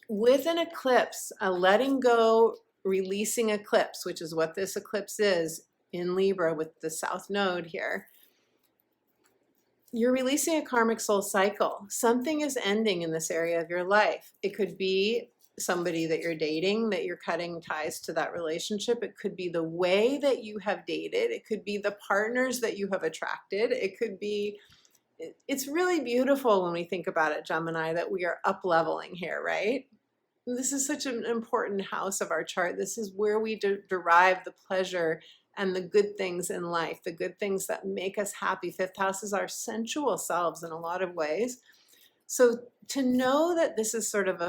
With an eclipse, a letting go, releasing eclipse, which is what this eclipse is in Libra with the South Node here, you're releasing a karmic soul cycle. Something is ending in this area of your life. It could be somebody that you're dating, that you're cutting ties to that relationship. It could be the way that you have dated. It could be the partners that you have attracted. It could be, it's really beautiful when we think about it, Gemini, that we are up-leveling here, right? This is such an important house of our chart. This is where we derive the pleasure and the good things in life, the good things that make us happy. 5th house is our sensual selves in a lot of ways. So to know that this is sort of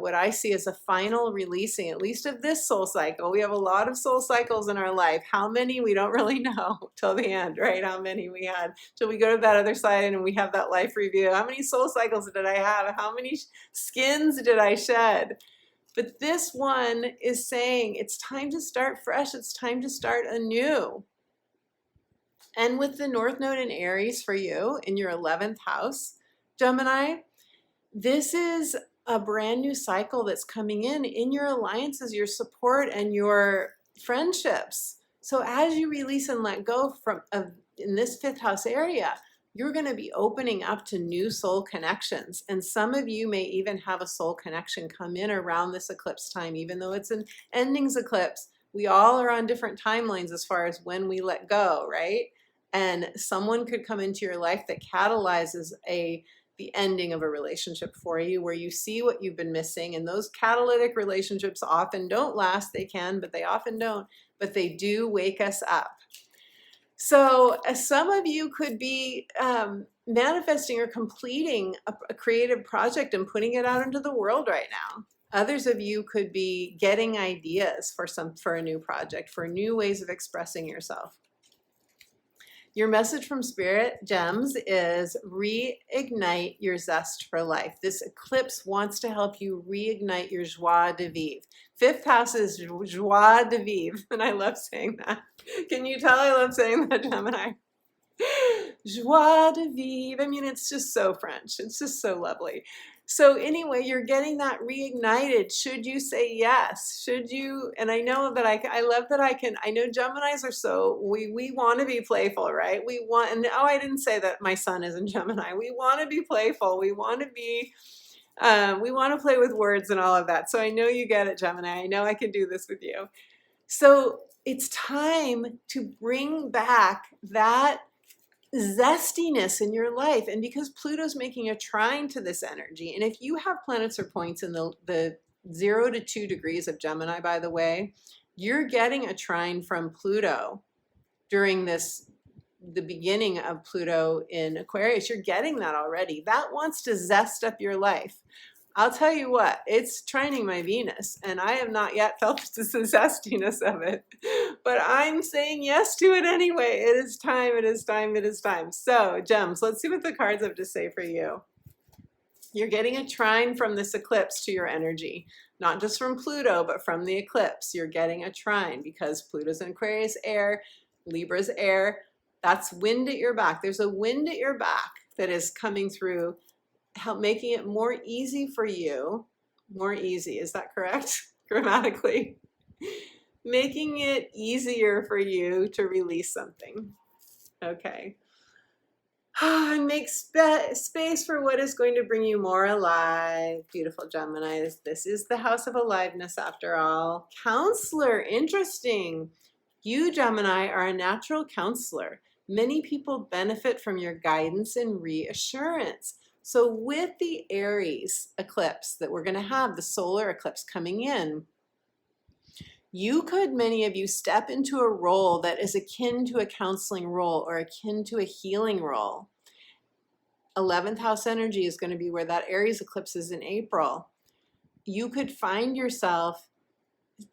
what I see as a final releasing, at least of this soul cycle. We have a lot of soul cycles in our life. How many, we don't really know till the end, right? How many we had till we go to that other side and we have that life review. How many soul cycles did I have? How many skins did I shed? But this one is saying it's time to start fresh. It's time to start anew. And with the North Node in Aries for you in your 11th house, Gemini, this is a brand new cycle that's coming in your alliances, your support, and your friendships. So as you release and let go in this 5th house area, you're going to be opening up to new soul connections. And some of you may even have a soul connection come in around this eclipse time, even though it's an endings eclipse. We all are on different timelines as far as when we let go, right? And someone could come into your life that catalyzes the ending of a relationship for you, where you see what you've been missing. And those catalytic relationships often don't last. They can, but they often don't. But they do wake us up. So some of you could be manifesting or completing a creative project and putting it out into the world right now. Others of you could be getting ideas for a new project, for new ways of expressing yourself. Your message from Spirit, Gems, is reignite your zest for life. This eclipse wants to help you reignite your joie de vivre. 5th house is joie de vivre, and I love saying that. Can you tell I love saying that, Gemini? Joie de vivre. I mean, it's just so French. It's just so lovely. So anyway, you're getting that reignited. Should you say yes? Should you? And I know that I love that I know Geminis are so, we want to be playful, right? We want, and oh, I didn't say that my son is in Gemini. We want to be playful. We want to be, we want to play with words and all of that. So I know you get it, Gemini. I know I can do this with you. So it's time to bring back that zestiness in your life. And because Pluto's making a trine to this energy, and if you have planets or points in the 0 to 2 degrees of Gemini, by the way, you're getting a trine from Pluto during the beginning of Pluto in Aquarius. You're getting that already. That wants to zest up your life. I'll tell you what, it's trining my Venus, and I have not yet felt the zestiness of it, but I'm saying yes to it anyway. It is time, it is time, it is time. So, Gems, let's see what the cards have to say for you. You're getting a trine from this eclipse to your energy, not just from Pluto, but from the eclipse. You're getting a trine because Pluto's in Aquarius, air, Libra's air. That's wind at your back. There's a wind at your back that is coming through, making it more easy for you. More easy, is that correct? Grammatically. Making it easier for you to release something. Okay. And make space for what is going to bring you more alive. Beautiful Gemini. This is the house of aliveness after all. Counselor, interesting. You, Gemini, are a natural counselor. Many people benefit from your guidance and reassurance. So with the Aries eclipse that we're going to have, the solar eclipse coming in, many of you, step into a role that is akin to a counseling role or akin to a healing role. 11th house energy is going to be where that Aries eclipse is in April. You could find yourself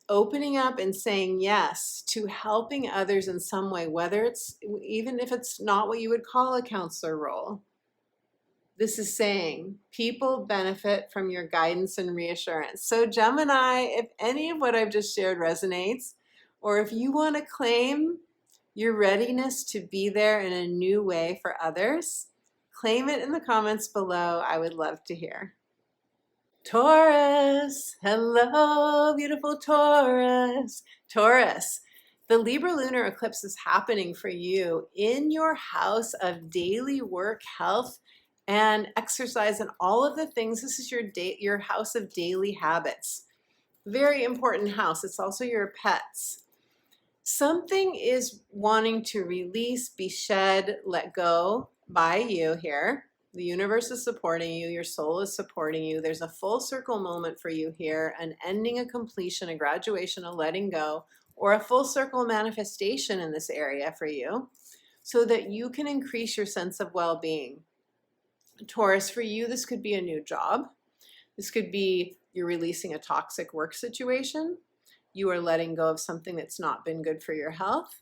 opening up and saying yes to helping others in some way, whether it's, even if it's not what you would call a counselor role. This is saying people benefit from your guidance and reassurance. So Gemini, if any of what I've just shared resonates, or if you want to claim your readiness to be there in a new way for others, claim it in the comments below. I would love to hear. Taurus, hello, beautiful Taurus. Taurus, the Libra lunar eclipse is happening for you in your house of daily work, health, and exercise, and all of the things. This is your house of daily habits. Very important house. It's also your pets. Something is wanting to release, be shed, let go by you here. The universe is supporting you. Your soul is supporting you. There's a full circle moment for you here, an ending, a completion, a graduation, a letting go, or a full circle manifestation in this area for you so that you can increase your sense of well-being. Taurus, for you, this could be a new job. This could be you're releasing a toxic work situation. You are letting go of something that's not been good for your health.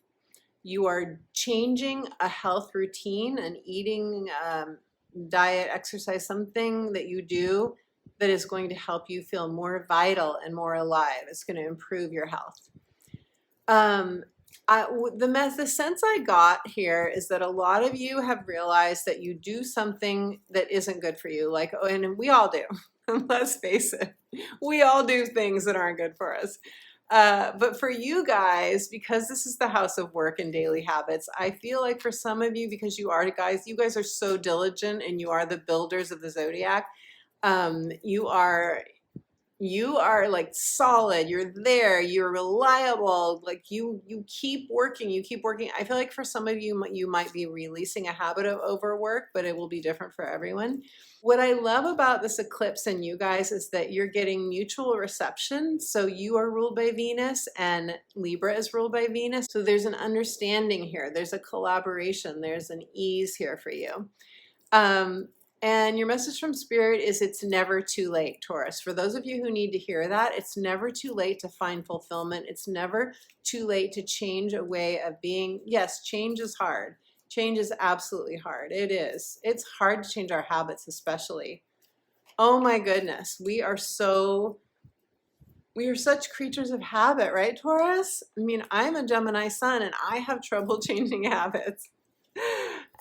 You are changing a health routine, an eating diet, exercise, something that you do that is going to help you feel more vital and more alive. It's going to improve your health. The sense I got here is that a lot of you have realized that you do something that isn't good for you. Like, oh, and we all do. Let's face it. We all do things that aren't good for us. But for you guys, because this is the house of work and daily habits, I feel like for some of you, because you guys are so diligent and you are the builders of the zodiac, you are like solid, you're there, you're reliable, like you keep working. I feel like for some of you, you might be releasing a habit of overwork, but it will be different for everyone. What I love about this eclipse and you guys is that you're getting mutual reception. So you are ruled by Venus and Libra is ruled by Venus. So there's an understanding here. There's a collaboration. There's an ease here for you. And your message from Spirit is it's never too late, Taurus. For those of you who need to hear that, it's never too late to find fulfillment. It's never too late to change a way of being. Yes, change is hard. Change is absolutely hard. It is. It's hard to change our habits, especially. Oh my goodness. We are such creatures of habit, right, Taurus? I mean, I'm a Gemini sun and I have trouble changing habits.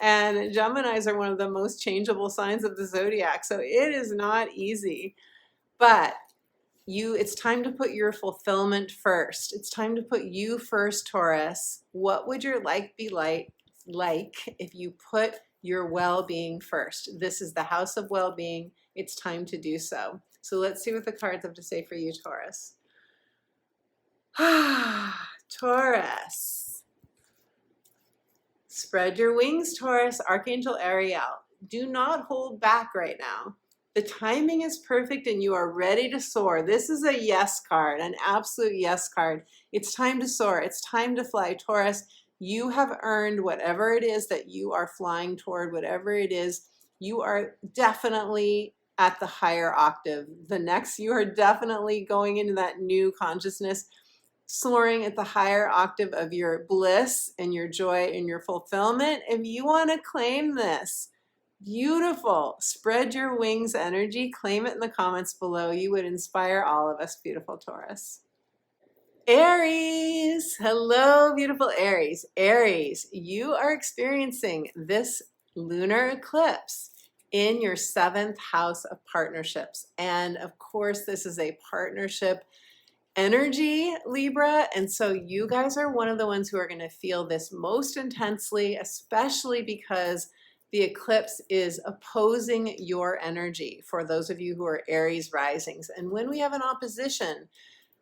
And Geminis are one of the most changeable signs of the zodiac. So it is not easy. But it's time to put your fulfillment first. It's time to put you first, Taurus. What would your life be like if you put your well-being first? This is the house of well-being. It's time to do so. So let's see what the cards have to say for you, Taurus. Taurus. Spread your wings, Taurus. Archangel Ariel. Do not hold back right now. The timing is perfect and you are ready to soar. This is a yes card, an absolute yes card. It's time to soar. It's time to fly, Taurus. You have earned whatever it is that you are flying toward, whatever it is. You are definitely at the higher octave. You are definitely going into that new consciousness, soaring at the higher octave of your bliss and your joy and your fulfillment. If you want to claim this, beautiful, spread your wings energy, claim it in the comments below. You would inspire all of us, beautiful Taurus. Aries, hello, beautiful Aries. Aries, you are experiencing this lunar eclipse in your 7th house of partnerships. And of course, this is a partnership energy, Libra, and so you guys are one of the ones who are going to feel this most intensely, especially because the eclipse is opposing your energy for those of you who are Aries risings. And when we have an opposition,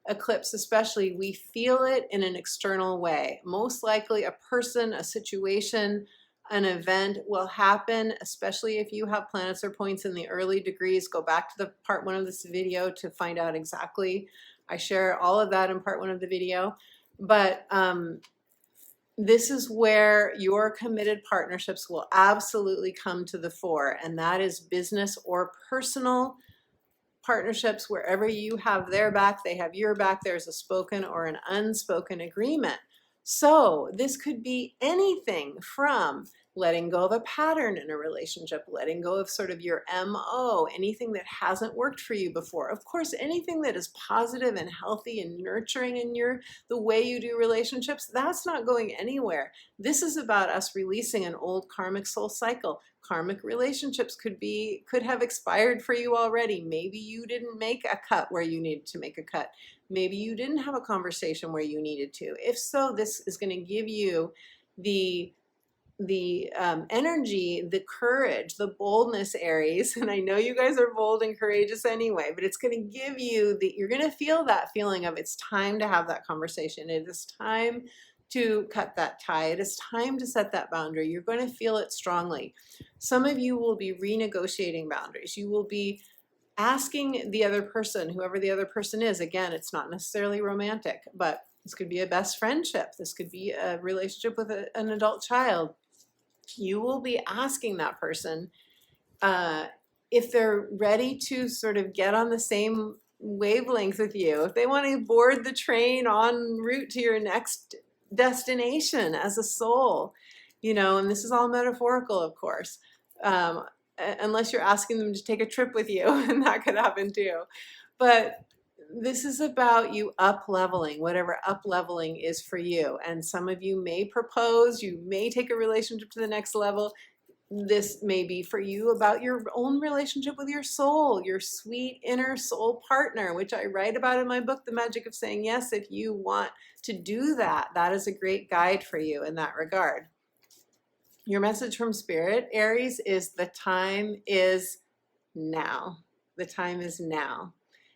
eclipse especially, we feel it in an external way. Most likely a person, a situation, an event will happen, especially if you have planets or points in the early degrees. Go back to the part 1 of this video to find out exactly. I share all of that in part 1 of the video. But this is where your committed partnerships will absolutely come to the fore, and that is business or personal partnerships. Wherever you have their back, they have your back. There's a spoken or an unspoken agreement. So this could be anything from letting go of a pattern in a relationship, letting go of sort of your MO, anything that hasn't worked for you before. Of course, anything that is positive and healthy and nurturing in the way you do relationships, that's not going anywhere. This is about us releasing an old karmic soul cycle. Karmic relationships could have expired for you already. Maybe you didn't make a cut where you needed to make a cut. Maybe you didn't have a conversation where you needed to. If so, this is going to give you the energy, the courage, the boldness, Aries. And I know you guys are bold and courageous anyway, but it's going to give you you're going to feel that feeling of it's time to have that conversation. It is time to cut that tie. It is time to set that boundary. You're going to feel it strongly. Some of you will be renegotiating boundaries. You will be asking the other person, whoever the other person is. Again, it's not necessarily romantic, but this could be a best friendship. This could be a relationship with an adult child. You will be asking that person if they're ready to sort of get on the same wavelength with you, if they want to board the train en route to your next destination as a soul, and this is all metaphorical, of course, unless you're asking them to take a trip with you, and that could happen too. But this is about you up-leveling, whatever up-leveling is for you. And some of you may propose, you may take a relationship to the next level. This may be for you about your own relationship with your soul, your sweet inner soul partner, which I write about in my book, The Magic of Saying Yes. If you want to do that, that is a great guide for you in that regard. Your message from Spirit, Aries, is the time is now. The time is now.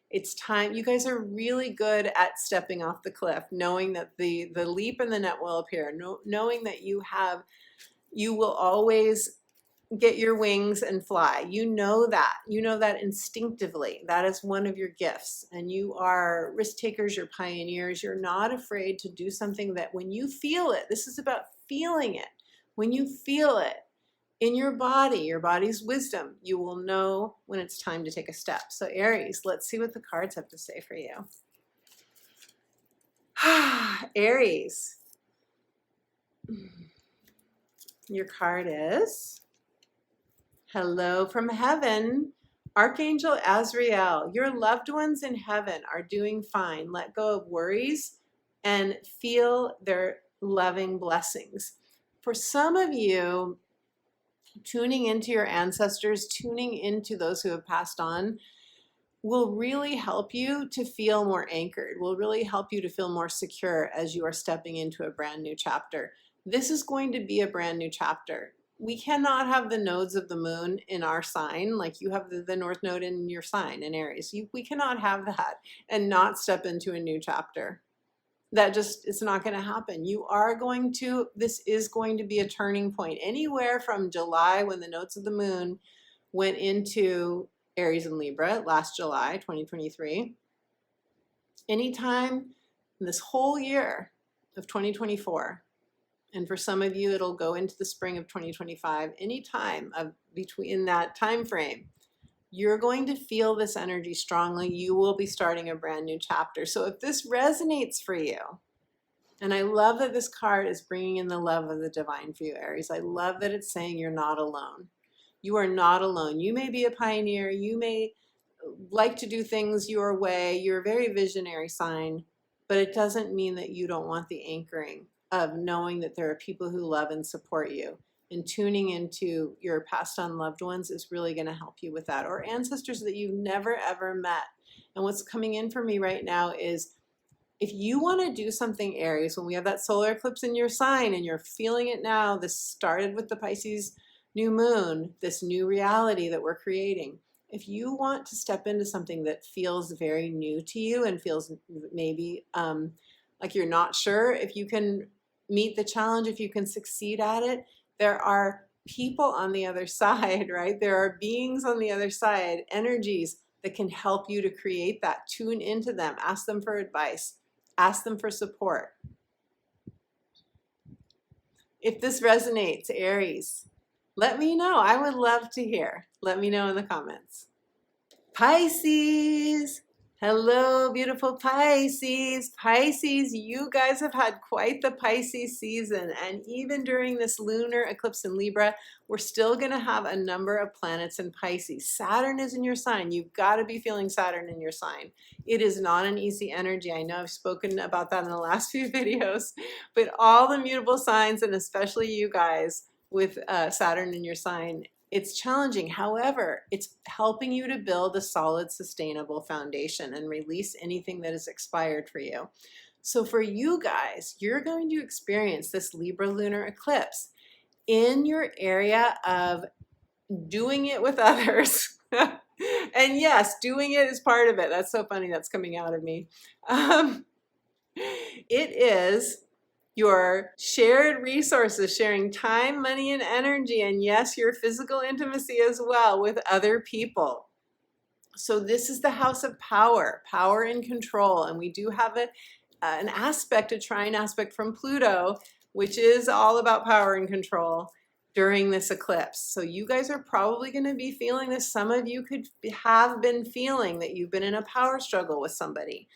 It's time. You guys are really good at stepping off the cliff, knowing that the leap in the net will appear, knowing that you will always get your wings and fly. You know that instinctively. That is one of your gifts. And you are risk takers, you're pioneers. You're not afraid to do something that when you feel it, this is about feeling it. When you feel it in your body's wisdom, you will know when it's time to take a step. So Aries, let's see what the cards have to say for you. Aries, your card is Hello from Heaven. Archangel Azrael, your loved ones in heaven are doing fine. Let go of worries and feel their loving blessings. For some of you, tuning into your ancestors, tuning into those who have passed on, will really help you to feel more anchored, will really help you to feel more secure as you are stepping into a brand new chapter. This is going to be a brand new chapter. We cannot have the nodes of the moon in our sign, like you have the North Node in your sign in Aries. We cannot have that and not step into a new chapter. It's not going to happen. This is going to be a turning point. Anywhere from July, when the nodes of the moon went into Aries and Libra last July, 2023, anytime in this whole year of 2024, and for some of you, it'll go into the spring of 2025, anytime between that time frame, you're going to feel this energy strongly. You will be starting a brand new chapter. So if this resonates for you, and I love that this card is bringing in the love of the divine for you, Aries. I love that it's saying you're not alone. You are not alone. You may be a pioneer. You may like to do things your way. You're a very visionary sign, but it doesn't mean that you don't want the anchoring of knowing that there are people who love and support you. And tuning into your passed on loved ones is really going to help you with that, or ancestors that you've never ever met. And what's coming in for me right now is, if you want to do something, Aries, when we have that solar eclipse in your sign and you're feeling it now, this started with the Pisces new moon, this new reality that we're creating. if you want to step into something that feels very new to you and feels maybe like you're not sure if you can meet the challenge, if you can succeed at it, there are people on the other side, right? There are beings on the other side, energies that can help you to create that. Tune into them, ask them for advice, ask them for support. If this resonates, Aries, let me know. I would love to hear. Let me know in the comments. Pisces. Hello, beautiful Pisces. Pisces, you guys have had quite the Pisces season. And even during this lunar eclipse in Libra, we're still going to have a number of planets in Pisces. Saturn is in your sign. You've got to be feeling Saturn in your sign. It is not an easy energy. I know I've spoken about that in the last few videos, but all the mutable signs, and especially you guys with Saturn in your sign, it's challenging. However, it's helping you to build a solid, sustainable foundation and release anything that is expired for you. So for you guys, you're going to experience this Libra lunar eclipse in your area of doing it with others. And yes, doing it is part of it. That's so funny. That's coming out of me. It is your shared resources, sharing time, money, and energy, and yes, your physical intimacy as well with other people. So this is the house of power, power and control, and we do have an aspect, a trine aspect from Pluto, which is all about power and control during this eclipse. So you guys are probably going to be feeling this. Some of you could have been feeling that you've been in a power struggle with somebody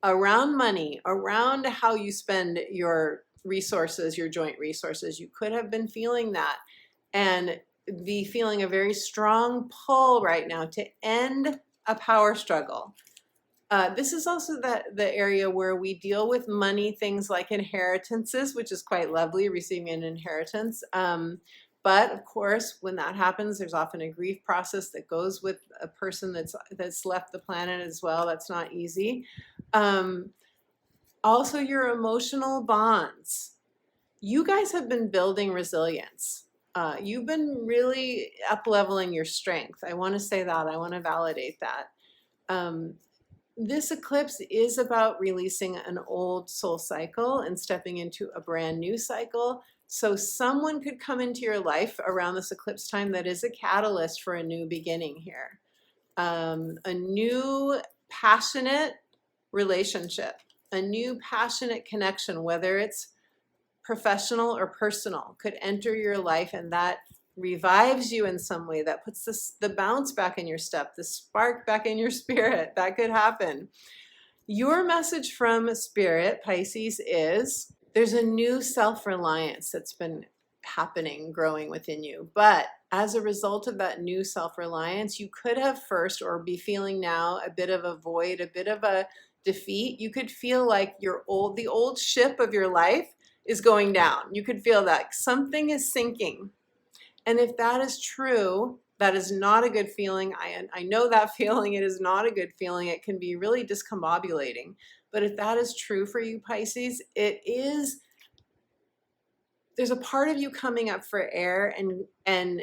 around money, around how you spend your resources, your joint resources. You could have been feeling that and be feeling a very strong pull right now to end a power struggle. This is also the area where we deal with money, things like inheritances, which is quite lovely, receiving an inheritance. But of course, when that happens, there's often a grief process that goes with a person that's left the planet as well. That's not easy. Also, your emotional bonds. You guys have been building resilience. You've been really up-leveling your strength. I want to say that. I want to validate that. This eclipse is about releasing an old soul cycle and stepping into a brand new cycle. So someone could come into your life around this eclipse time that is a catalyst for a new beginning here. A new passionate relationship, a new passionate connection, whether it's professional or personal, could enter your life, and that revives you in some way, that puts the bounce back in your step, the spark back in your spirit. That could happen. Your message from Spirit, Pisces, is there's a new self-reliance that's been happening, growing within you. But as a result of that new self-reliance, you could have first, or be feeling now, a bit of a void, a bit of a defeat. You could feel like the old ship of your life is going down. You could feel that something is sinking. And if that is true, that is not a good feeling. I know that feeling. It is not a good feeling. It can be really discombobulating. But if that is true for you, Pisces, there's a part of you coming up for air and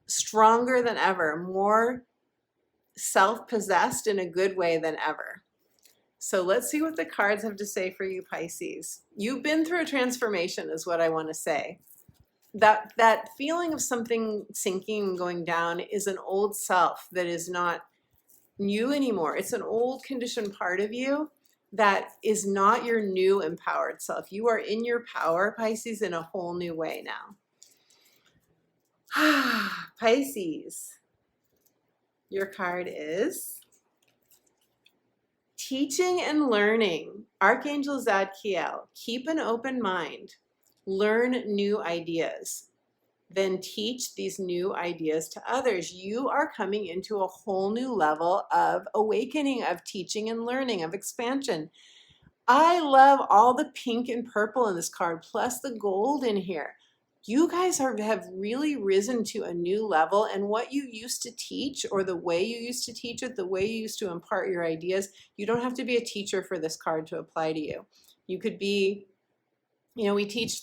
stronger than ever, more self-possessed in a good way than ever. So let's see what the cards have to say for you, Pisces. You've been through a transformation is what I want to say. That feeling of something sinking and going down is an old self that is not you anymore. It's an old conditioned part of you that is not your new empowered self. You are in your power, Pisces, in a whole new way now. Pisces, your card is teaching and learning. Archangel Zadkiel, keep an open mind. Learn new ideas. Then teach these new ideas to others. You are coming into a whole new level of awakening, of teaching and learning, of expansion. I love all the pink and purple in this card, plus the gold in here. You guys have really risen to a new level, and what you used to teach, or the way you used to teach it, the way you used to impart your ideas, you don't have to be a teacher for this card to apply to you. You could be, we teach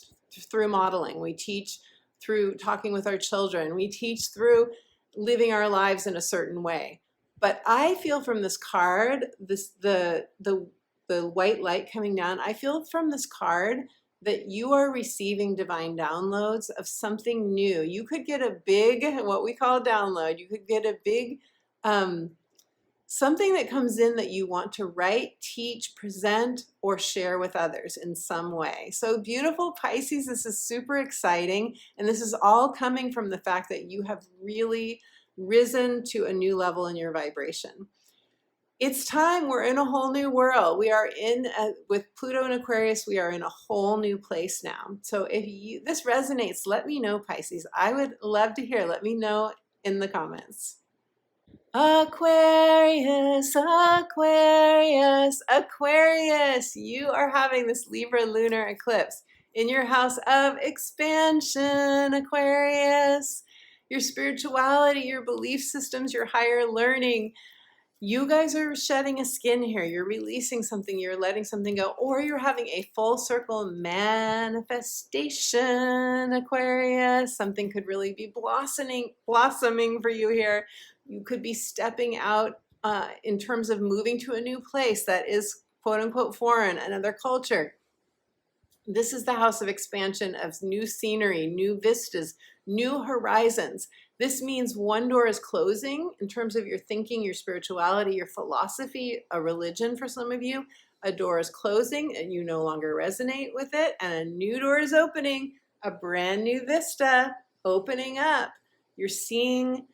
through modeling, we teach through talking with our children, we teach through living our lives in a certain way. But I feel from this card, the white light coming down, I feel from this card that you are receiving divine downloads of something new. You could get a big, what we call a download. You could get a big, something that comes in that you want to write, teach, present, or share with others in some way. So beautiful Pisces, this is super exciting. And this is all coming from the fact that you have really risen to a new level in your vibration. It's time. We're in a whole new world. We are with Pluto and Aquarius, we are in a whole new place now. So if this resonates, let me know, Pisces. I would love to hear. Let me know in the comments. Aquarius, Aquarius, Aquarius, you are having this Libra lunar eclipse in your house of expansion, Aquarius. Your spirituality, your belief systems, your higher learning. You guys are shedding a skin here. You're releasing something, you're letting something go, or you're having a full circle manifestation, Aquarius. Something could really be blossoming for you here. You could be stepping out in terms of moving to a new place that is quote unquote foreign, another culture. This is the house of expansion, of new scenery, new vistas, new horizons. This means one door is closing in terms of your thinking, your spirituality, your philosophy, a religion for some of you. A door is closing and you no longer resonate with it, and a new door is opening, a brand new vista opening up. You're seeing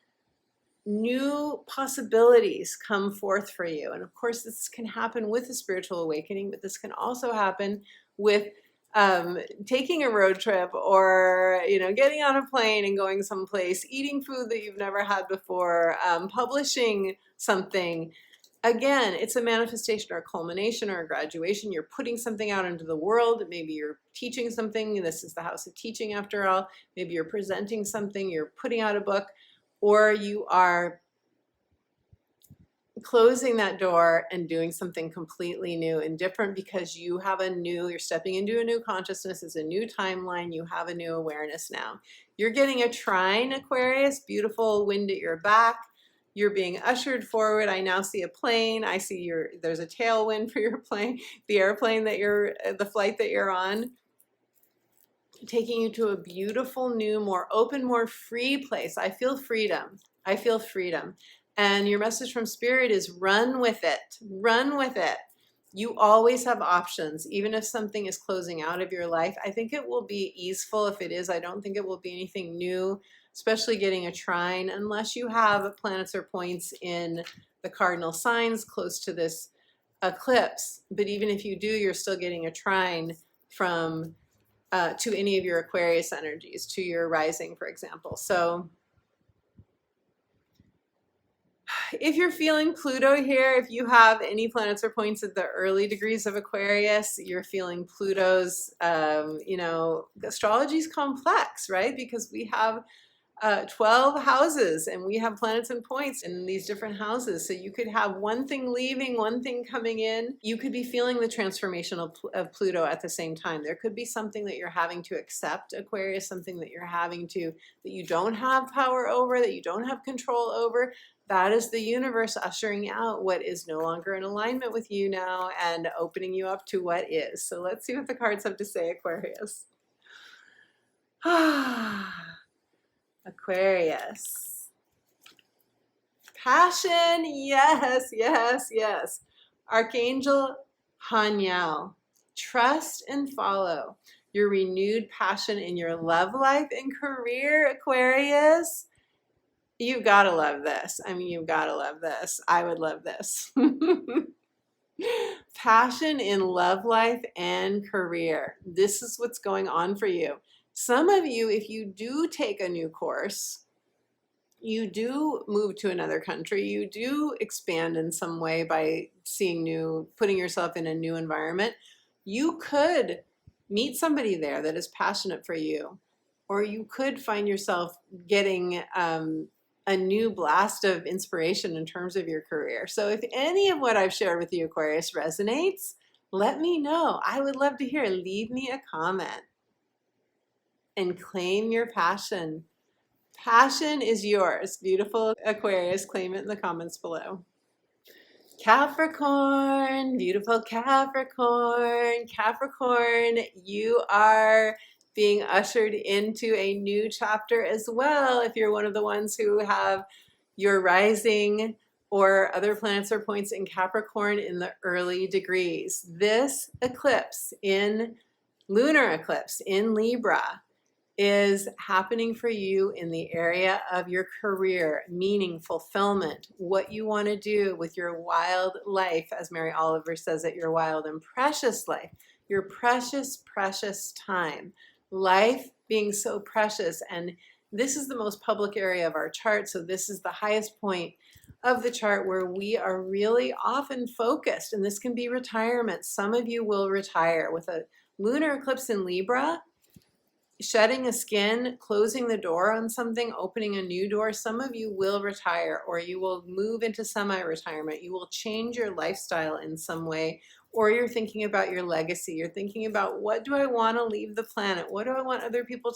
new possibilities come forth for you. And of course, this can happen with a spiritual awakening, but this can also happen with taking a road trip, or getting on a plane and going someplace, eating food that you've never had before, publishing something. Again, it's a manifestation or a culmination or a graduation. You're putting something out into the world. Maybe you're teaching something. This is the house of teaching after all. Maybe you're presenting something, you're putting out a book, or you are closing that door and doing something completely new and different, because you have you're stepping into a new consciousness. It's a new timeline. You have a new awareness now. You're getting a trine, Aquarius, beautiful wind at your back. You're being ushered forward. I now see a plane. I see there's a tailwind for your plane, the airplane the flight that you're on, taking you to a beautiful, new, more open, more free place. I feel freedom. I feel freedom. And your message from Spirit is run with it. Run with it. You always have options, even if something is closing out of your life. I think it will be easeful if it is. I don't think it will be anything new, especially getting a trine, unless you have planets or points in the cardinal signs close to this eclipse. But even if you do, you're still getting a trine from to any of your Aquarius energies, to your rising, for example. So if you're feeling Pluto here, if you have any planets or points at the early degrees of Aquarius, you're feeling Pluto's, astrology is complex, right? Because we have 12 houses and we have planets and points in these different houses. So you could have one thing leaving, one thing coming in. You could be feeling the transformation of Pluto at the same time. There could be something that you're having to accept, Aquarius, something that that you don't have power over, that you don't have control over. That is the universe ushering out what is no longer in alignment with you now and opening you up to what is. So let's see what the cards have to say, Aquarius. Aquarius. Passion, yes, yes, yes. Archangel Haniel. Trust and follow your renewed passion in your love life and career, Aquarius. You've got to love this. I mean, you've got to love this. I would love this. Passion in love life and career. This is what's going on for you. Some of you, if you do take a new course, you do move to another country, you do expand in some way by putting yourself in a new environment, you could meet somebody there that is passionate for you, or you could find yourself getting a new blast of inspiration in terms of your career. So if any of what I've shared with you, Aquarius, resonates, let me know. I would love to hear. Leave me a comment and claim your passion. Passion is yours. Beautiful Aquarius, claim it in the comments below. Capricorn, beautiful Capricorn. Capricorn, you are being ushered into a new chapter as well. If you're one of the ones who have your rising or other planets or points in Capricorn in the early degrees. This eclipse in lunar eclipse in Libra is happening for you in the area of your career, meaning, fulfillment, what you want to do with your wild life, as Mary Oliver says it, your wild and precious life, your precious, precious time. Life being so precious, and this is the most public area of our chart, so this is the highest point of the chart where we are really often focused, and this can be retirement. Some of you will retire with a lunar eclipse in Libra. Shedding a skin, closing the door on something, opening a new door. Some of you will retire, or you will move into semi-retirement. You will change your lifestyle in some way, or you're thinking about your legacy. You're thinking about, what do I want to leave the planet? What do I want other people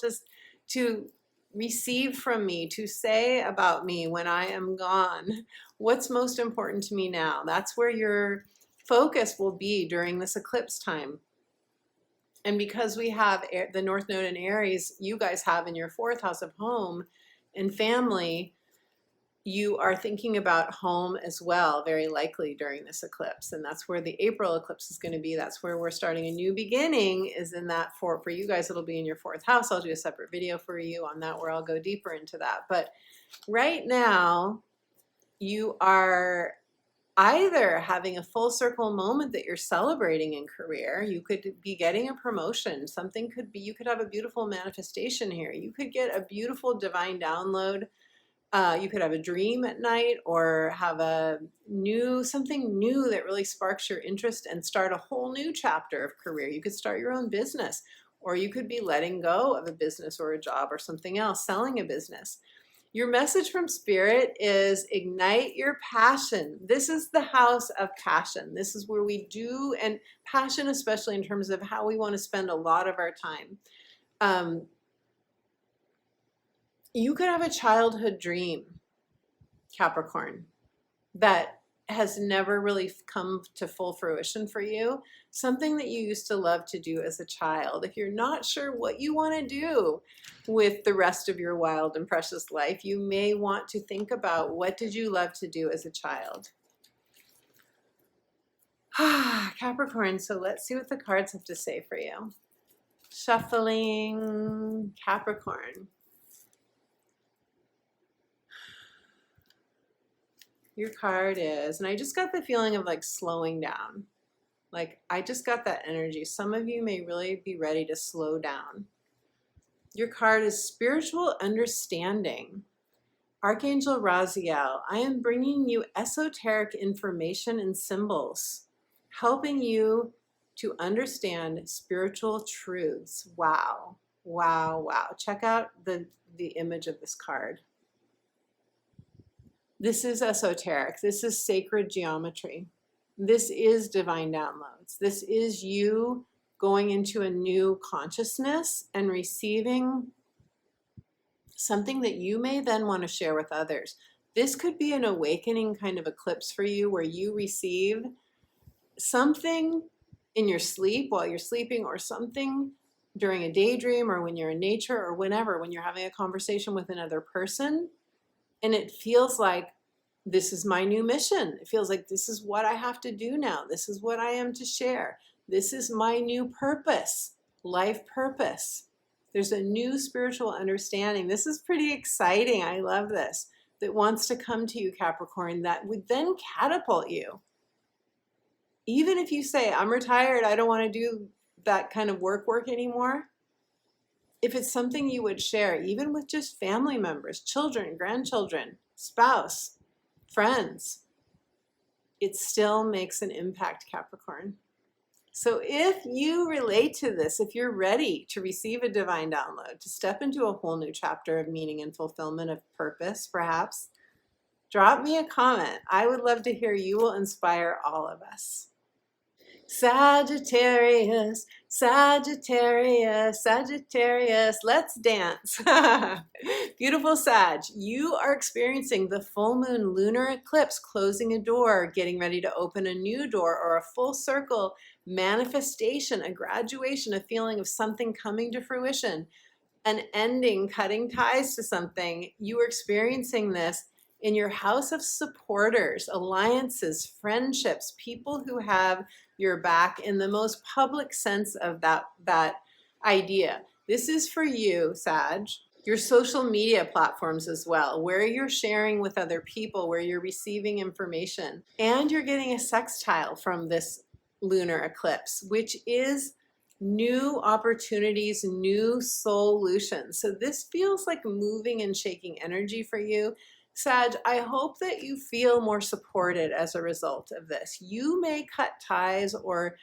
to receive from me, to say about me when I am gone? What's most important to me now? That's where your focus will be during this eclipse time. And because we have the North Node in Aries, you guys have in your 4th house of home and family, you are thinking about home as well, very likely during this eclipse. And that's where the April eclipse is going to be. That's where we're starting a new beginning, is in that for you guys, it'll be in your 4th house. I'll do a separate video for you on that where I'll go deeper into that. But right now, you are either having a full circle moment that you're celebrating in career. You could be getting a promotion. Something could be, you could have a beautiful manifestation here. You could get a beautiful divine download. You could have a dream at night, or have something new that really sparks your interest and start a whole new chapter of career. You could start your own business, or you could be letting go of a business or a job or something else, selling a business. Your message from Spirit is ignite your passion. This is the house of passion. This is where we do, and passion especially in terms of how we want to spend a lot of our time. You could have a childhood dream, Capricorn, that has never really come to full fruition for you. Something that you used to love to do as a child. If you're not sure what you want to do with the rest of your wild and precious life, you may want to think about, what did you love to do as a child? Capricorn, so let's see what the cards have to say for you. Shuffling, Capricorn. Your card is, and I just got the feeling of like slowing down. Like, I just got that energy. Some of you may really be ready to slow down. Your card is spiritual understanding. Archangel Raziel, I am bringing you esoteric information and symbols, helping you to understand spiritual truths. Wow, wow, wow. Check out the image of this card. This is esoteric. This is sacred geometry. This is divine downloads. This is you going into a new consciousness and receiving something that you may then want to share with others. This could be an awakening kind of eclipse for you, where you receive something in your sleep while you're sleeping, or something during a daydream, or when you're in nature, or whenever, when you're having a conversation with another person. And it feels like, this is my new mission. It feels like, this is what I have to do now. This is what I am to share. This is my new purpose, life purpose. There's a new spiritual understanding. This is pretty exciting. I love this. That wants to come to you, Capricorn, that would then catapult you. Even if you say, I'm retired, I don't want to do that kind of work anymore. If it's something you would share, even with just family members, children, grandchildren, spouse, friends, it still makes an impact, Capricorn. So if you relate to this, if you're ready to receive a divine download, to step into a whole new chapter of meaning and fulfillment, of purpose, perhaps, drop me a comment. I would love to hear. You will inspire all of us. Sagittarius, Sagittarius, Sagittarius, let's dance. Beautiful Sag, you are experiencing the full moon lunar eclipse, closing a door, getting ready to open a new door, or a full circle manifestation, a graduation, a feeling of something coming to fruition, an ending, cutting ties to something. You are experiencing this in your house of supporters, alliances, friendships, people who have your back in the most public sense of that idea. This is for you, Sag. Your social media platforms as well, where you're sharing with other people, where you're receiving information, and you're getting a sextile from this lunar eclipse, which is new opportunities, new solutions. So this feels like moving and shaking energy for you. Sag, I hope that you feel more supported as a result of this. You may cut ties or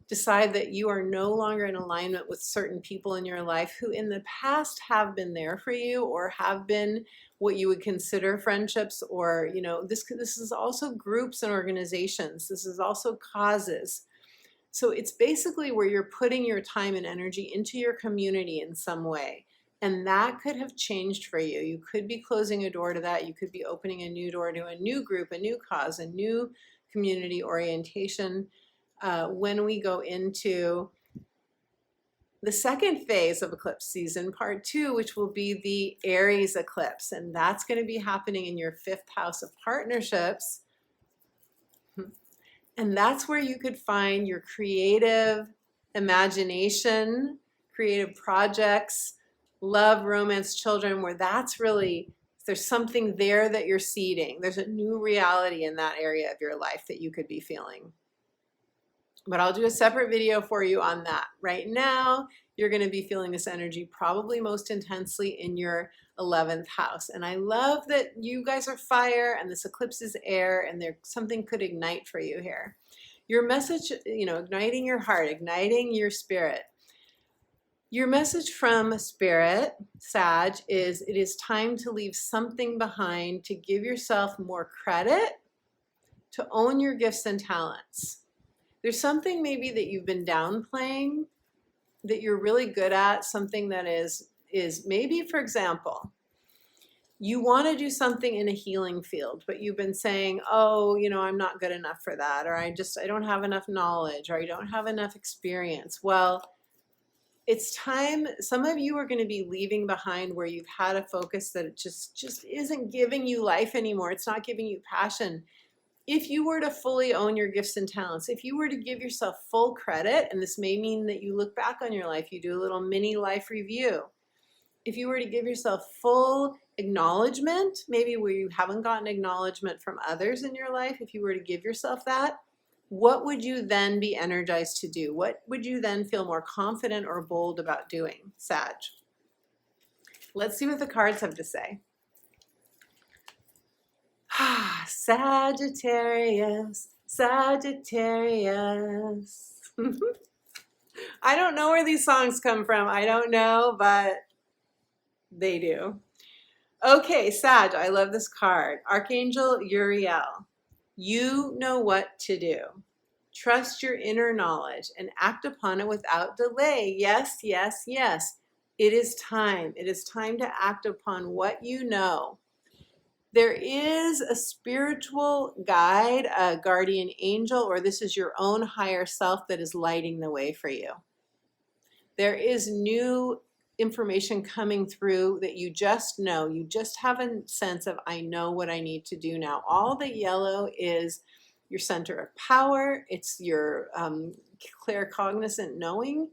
decide that you are no longer in alignment with certain people in your life who in the past have been there for you or have been what you would consider friendships, or this is also groups and organizations. This is also causes. So it's basically where you're putting your time and energy into your community in some way. And that could have changed for you. You could be closing a door to that. You could be opening a new door to a new group, a new cause, a new community orientation. When we go into the second phase of eclipse season, part 2, which will be the Aries eclipse. And that's going to be happening in your 5th house of partnerships. And that's where you could find your creative imagination, creative projects, love, romance, children, where that's really, there's something there that you're seeding. There's a new reality in that area of your life that you could be feeling. But I'll do a separate video for you on that. Right now, you're going to be feeling this energy probably most intensely in your 11th house. And I love that you guys are fire and this eclipse is air, and something could ignite for you here. Your message, igniting your heart, igniting your spirit. Your message from Spirit, Sag, is it is time to leave something behind, to give yourself more credit, to own your gifts and talents. There's something maybe that you've been downplaying that you're really good at, something that is maybe, for example, you want to do something in a healing field, but you've been saying, oh, I'm not good enough for that, or I don't have enough knowledge, or I don't have enough experience. Well, it's time. Some of you are going to be leaving behind where you've had a focus that it just isn't giving you life anymore. It's not giving you passion. If you were to fully own your gifts and talents, if you were to give yourself full credit, and this may mean that you look back on your life, you do a little mini life review. If you were to give yourself full acknowledgement, maybe where you haven't gotten acknowledgement from others in your life, if you were to give yourself that, what would you then be energized to do? What would you then feel more confident or bold about doing, Sag? Let's see what the cards have to say. Sagittarius, Sagittarius. I don't know where these songs come from. I don't know, but they do. Okay, Sag, I love this card. Archangel Uriel. You know what to do. Trust your inner knowledge and act upon it without delay. Yes, yes, yes. It is time. It is time to act upon what you know. There is a spiritual guide, a guardian angel, or this is your own higher self that is lighting the way for you. There is new information coming through that you just know. You just have a sense of, I know what I need to do now. All the yellow is your center of power. It's your claircognizant knowing.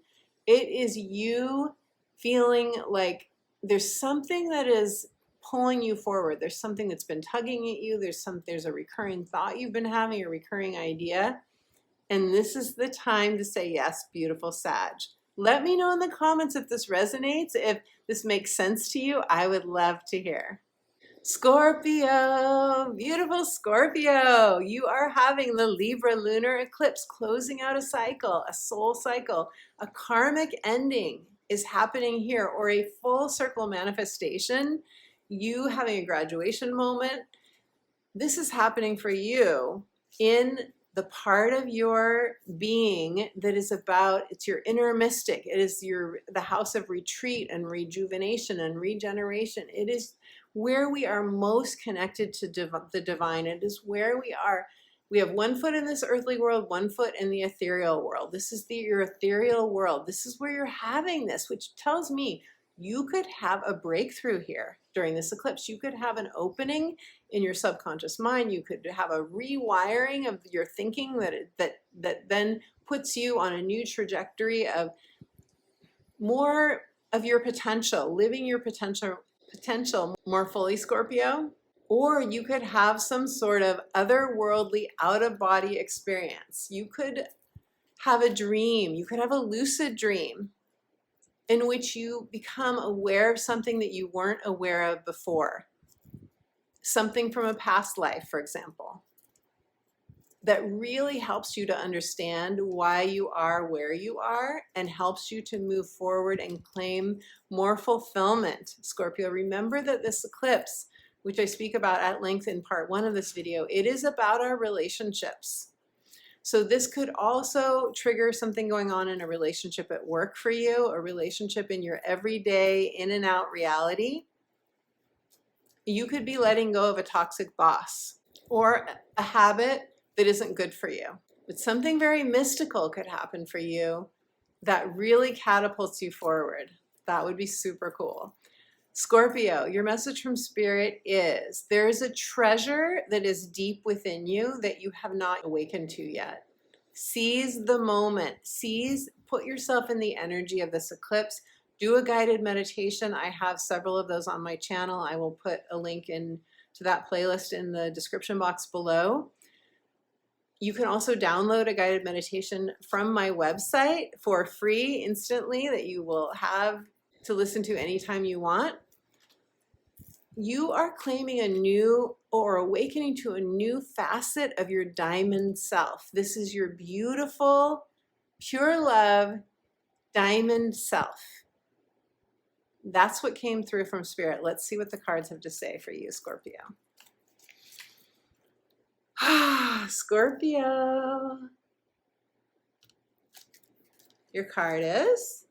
It is you feeling like there's something that is pulling you forward. There's something that's been tugging at you. There's a recurring thought you've been having, a recurring idea. And this is the time to say yes, beautiful Sag. Let me know in the comments if this resonates, if this makes sense to you. I would love to hear. Scorpio, beautiful Scorpio. You are having the Libra lunar eclipse, closing out a cycle, a soul cycle. A karmic ending is happening here, or a full circle manifestation. You having a graduation moment. This is happening for you in the part of your being that is about, it's your inner mystic. It is the house of retreat and rejuvenation and regeneration. It is where we are most connected to the divine. It is where we are. We have one foot in this earthly world, one foot in the ethereal world. This is your ethereal world. This is where you're having this, which tells me you could have a breakthrough here during this eclipse. You could have an opening in your subconscious mind. You could have a rewiring of your thinking that then puts you on a new trajectory of more of your potential, living your potential more fully, Scorpio. Or you could have some sort of otherworldly, out-of-body experience. You could have a dream. You could have a lucid dream in which you become aware of something that you weren't aware of before. Something from a past life, for example, that really helps you to understand why you are where you are and helps you to move forward and claim more fulfillment. Scorpio, remember that this eclipse, which I speak about at length in part 1 of this video, it is about our relationships. So this could also trigger something going on in a relationship at work for you, a relationship in your everyday in and out reality. You could be letting go of a toxic boss or a habit that isn't good for you. But something very mystical could happen for you that really catapults you forward. That would be super cool. Scorpio, your message from Spirit is there is a treasure that is deep within you that you have not awakened to yet. Seize the moment. Put yourself in the energy of this eclipse. Do a guided meditation. I have several of those on my channel. I will put a link to that playlist in the description box below. You can also download a guided meditation from my website for free instantly that you will have to listen to anytime you want. You are claiming a new or awakening to a new facet of your diamond self. This is your beautiful, pure love, diamond self. That's what came through from Spirit. Let's see what the cards have to say for you, Scorpio. Scorpio. Your card is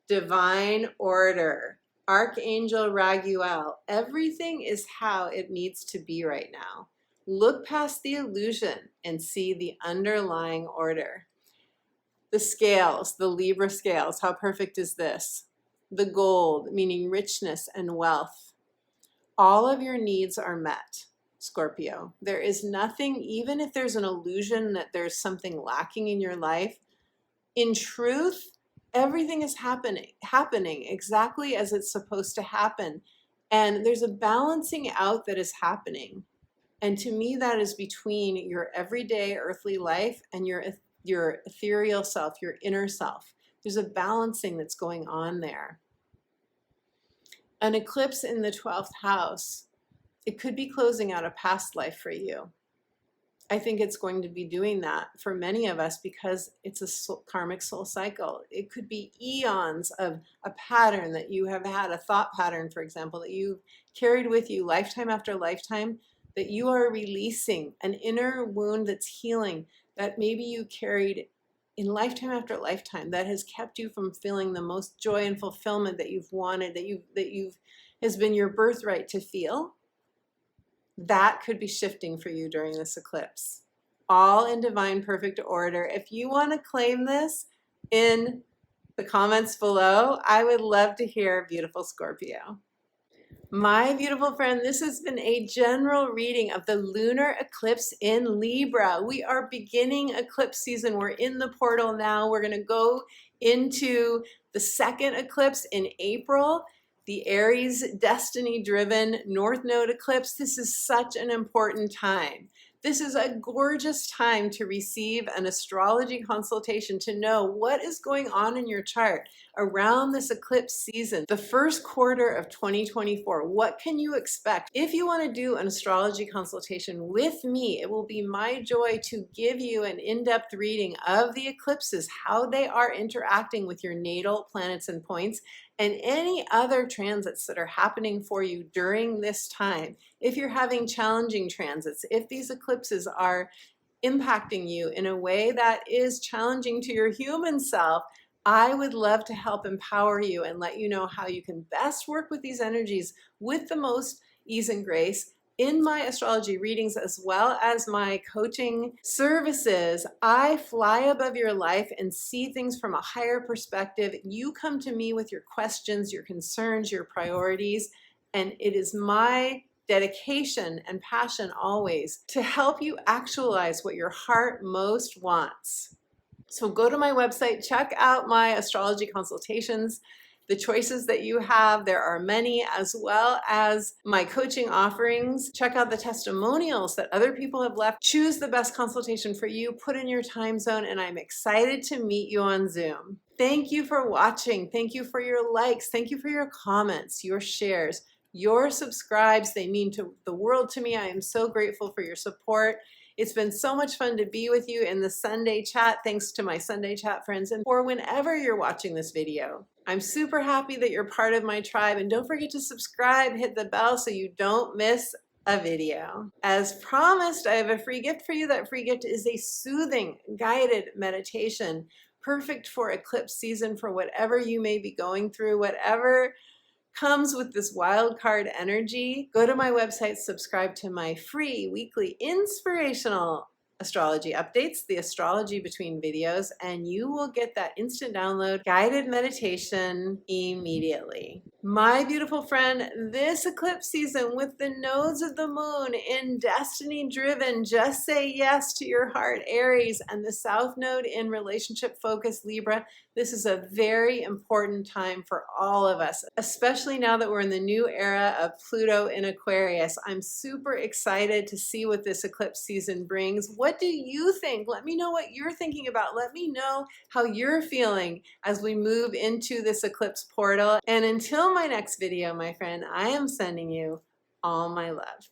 Divine Order. Archangel Raguel. Everything is how it needs to be right now. Look past the illusion and see the underlying order. The scales, the Libra scales, how perfect is this? The gold, meaning richness and wealth. All of your needs are met, Scorpio. There is nothing, even if there's an illusion that there's something lacking in your life, in truth, everything is happening exactly as it's supposed to happen. And there's a balancing out that is happening. And to me, that is between your everyday earthly life and your ethereal self, your inner self. There's a balancing that's going on there. An eclipse in the 12th house, it could be closing out a past life for you. I think it's going to be doing that for many of us because it's a karmic soul cycle. It could be eons of a pattern that you have had, a thought pattern, for example, that you've carried with you lifetime after lifetime, that you are releasing, an inner wound that's healing, that maybe you carried in lifetime after lifetime, that has kept you from feeling the most joy and fulfillment that you've wanted, that has been your birthright to feel. That could be shifting for you during this eclipse. All in divine perfect order. If you want to claim this in the comments below, I would love to hear, beautiful Scorpio. My beautiful friend, this has been a general reading of the lunar eclipse in Libra. We are beginning eclipse season. We're in the portal now. We're going to go into the second eclipse in April. The Aries destiny-driven North Node eclipse. This is such an important time. This is a gorgeous time to receive an astrology consultation, to know what is going on in your chart around this eclipse season, the first quarter of 2024. What can you expect? If you want to do an astrology consultation with me, it will be my joy to give you an in-depth reading of the eclipses, how they are interacting with your natal planets and points, and any other transits that are happening for you during this time. If you're having challenging transits, if these eclipses are impacting you in a way that is challenging to your human self, I would love to help empower you and let you know how you can best work with these energies with the most ease and grace. In my astrology readings, as well as my coaching services, I fly above your life and see things from a higher perspective. You come to me with your questions, your concerns, your priorities, and it is my dedication and passion always to help you actualize what your heart most wants. So go to my website, check out my astrology consultations, the choices that you have. There are many, as well as my coaching offerings. Check out the testimonials that other people have left. Choose the best consultation for you, put in your time zone, and I'm excited to meet you on Zoom. Thank you for watching. Thank you for your likes. Thank you for your comments, your shares, your subscribes. They mean the world to me. I am so grateful for your support. It's been so much fun to be with you in the Sunday chat. Thanks to my Sunday chat friends, and for whenever you're watching this video. I'm super happy that you're part of my tribe, and don't forget to subscribe, hit the bell so you don't miss a video. As promised, I have a free gift for you. That free gift is a soothing, guided meditation, perfect for eclipse season, for whatever you may be going through, whatever comes with this wild card energy. Go to my website, subscribe to my free weekly inspirational astrology updates, the astrology between videos, and you will get that instant download guided meditation immediately. My beautiful friend, this eclipse season with the nodes of the moon in destiny driven, just say yes to your heart, Aries, and the south node in relationship focused, Libra. This is a very important time for all of us, especially now that we're in the new era of Pluto in Aquarius. I'm super excited to see what this eclipse season brings. What do you think? Let me know what you're thinking about. Let me know how you're feeling as we move into this eclipse portal. And until my next video, my friend, I am sending you all my love.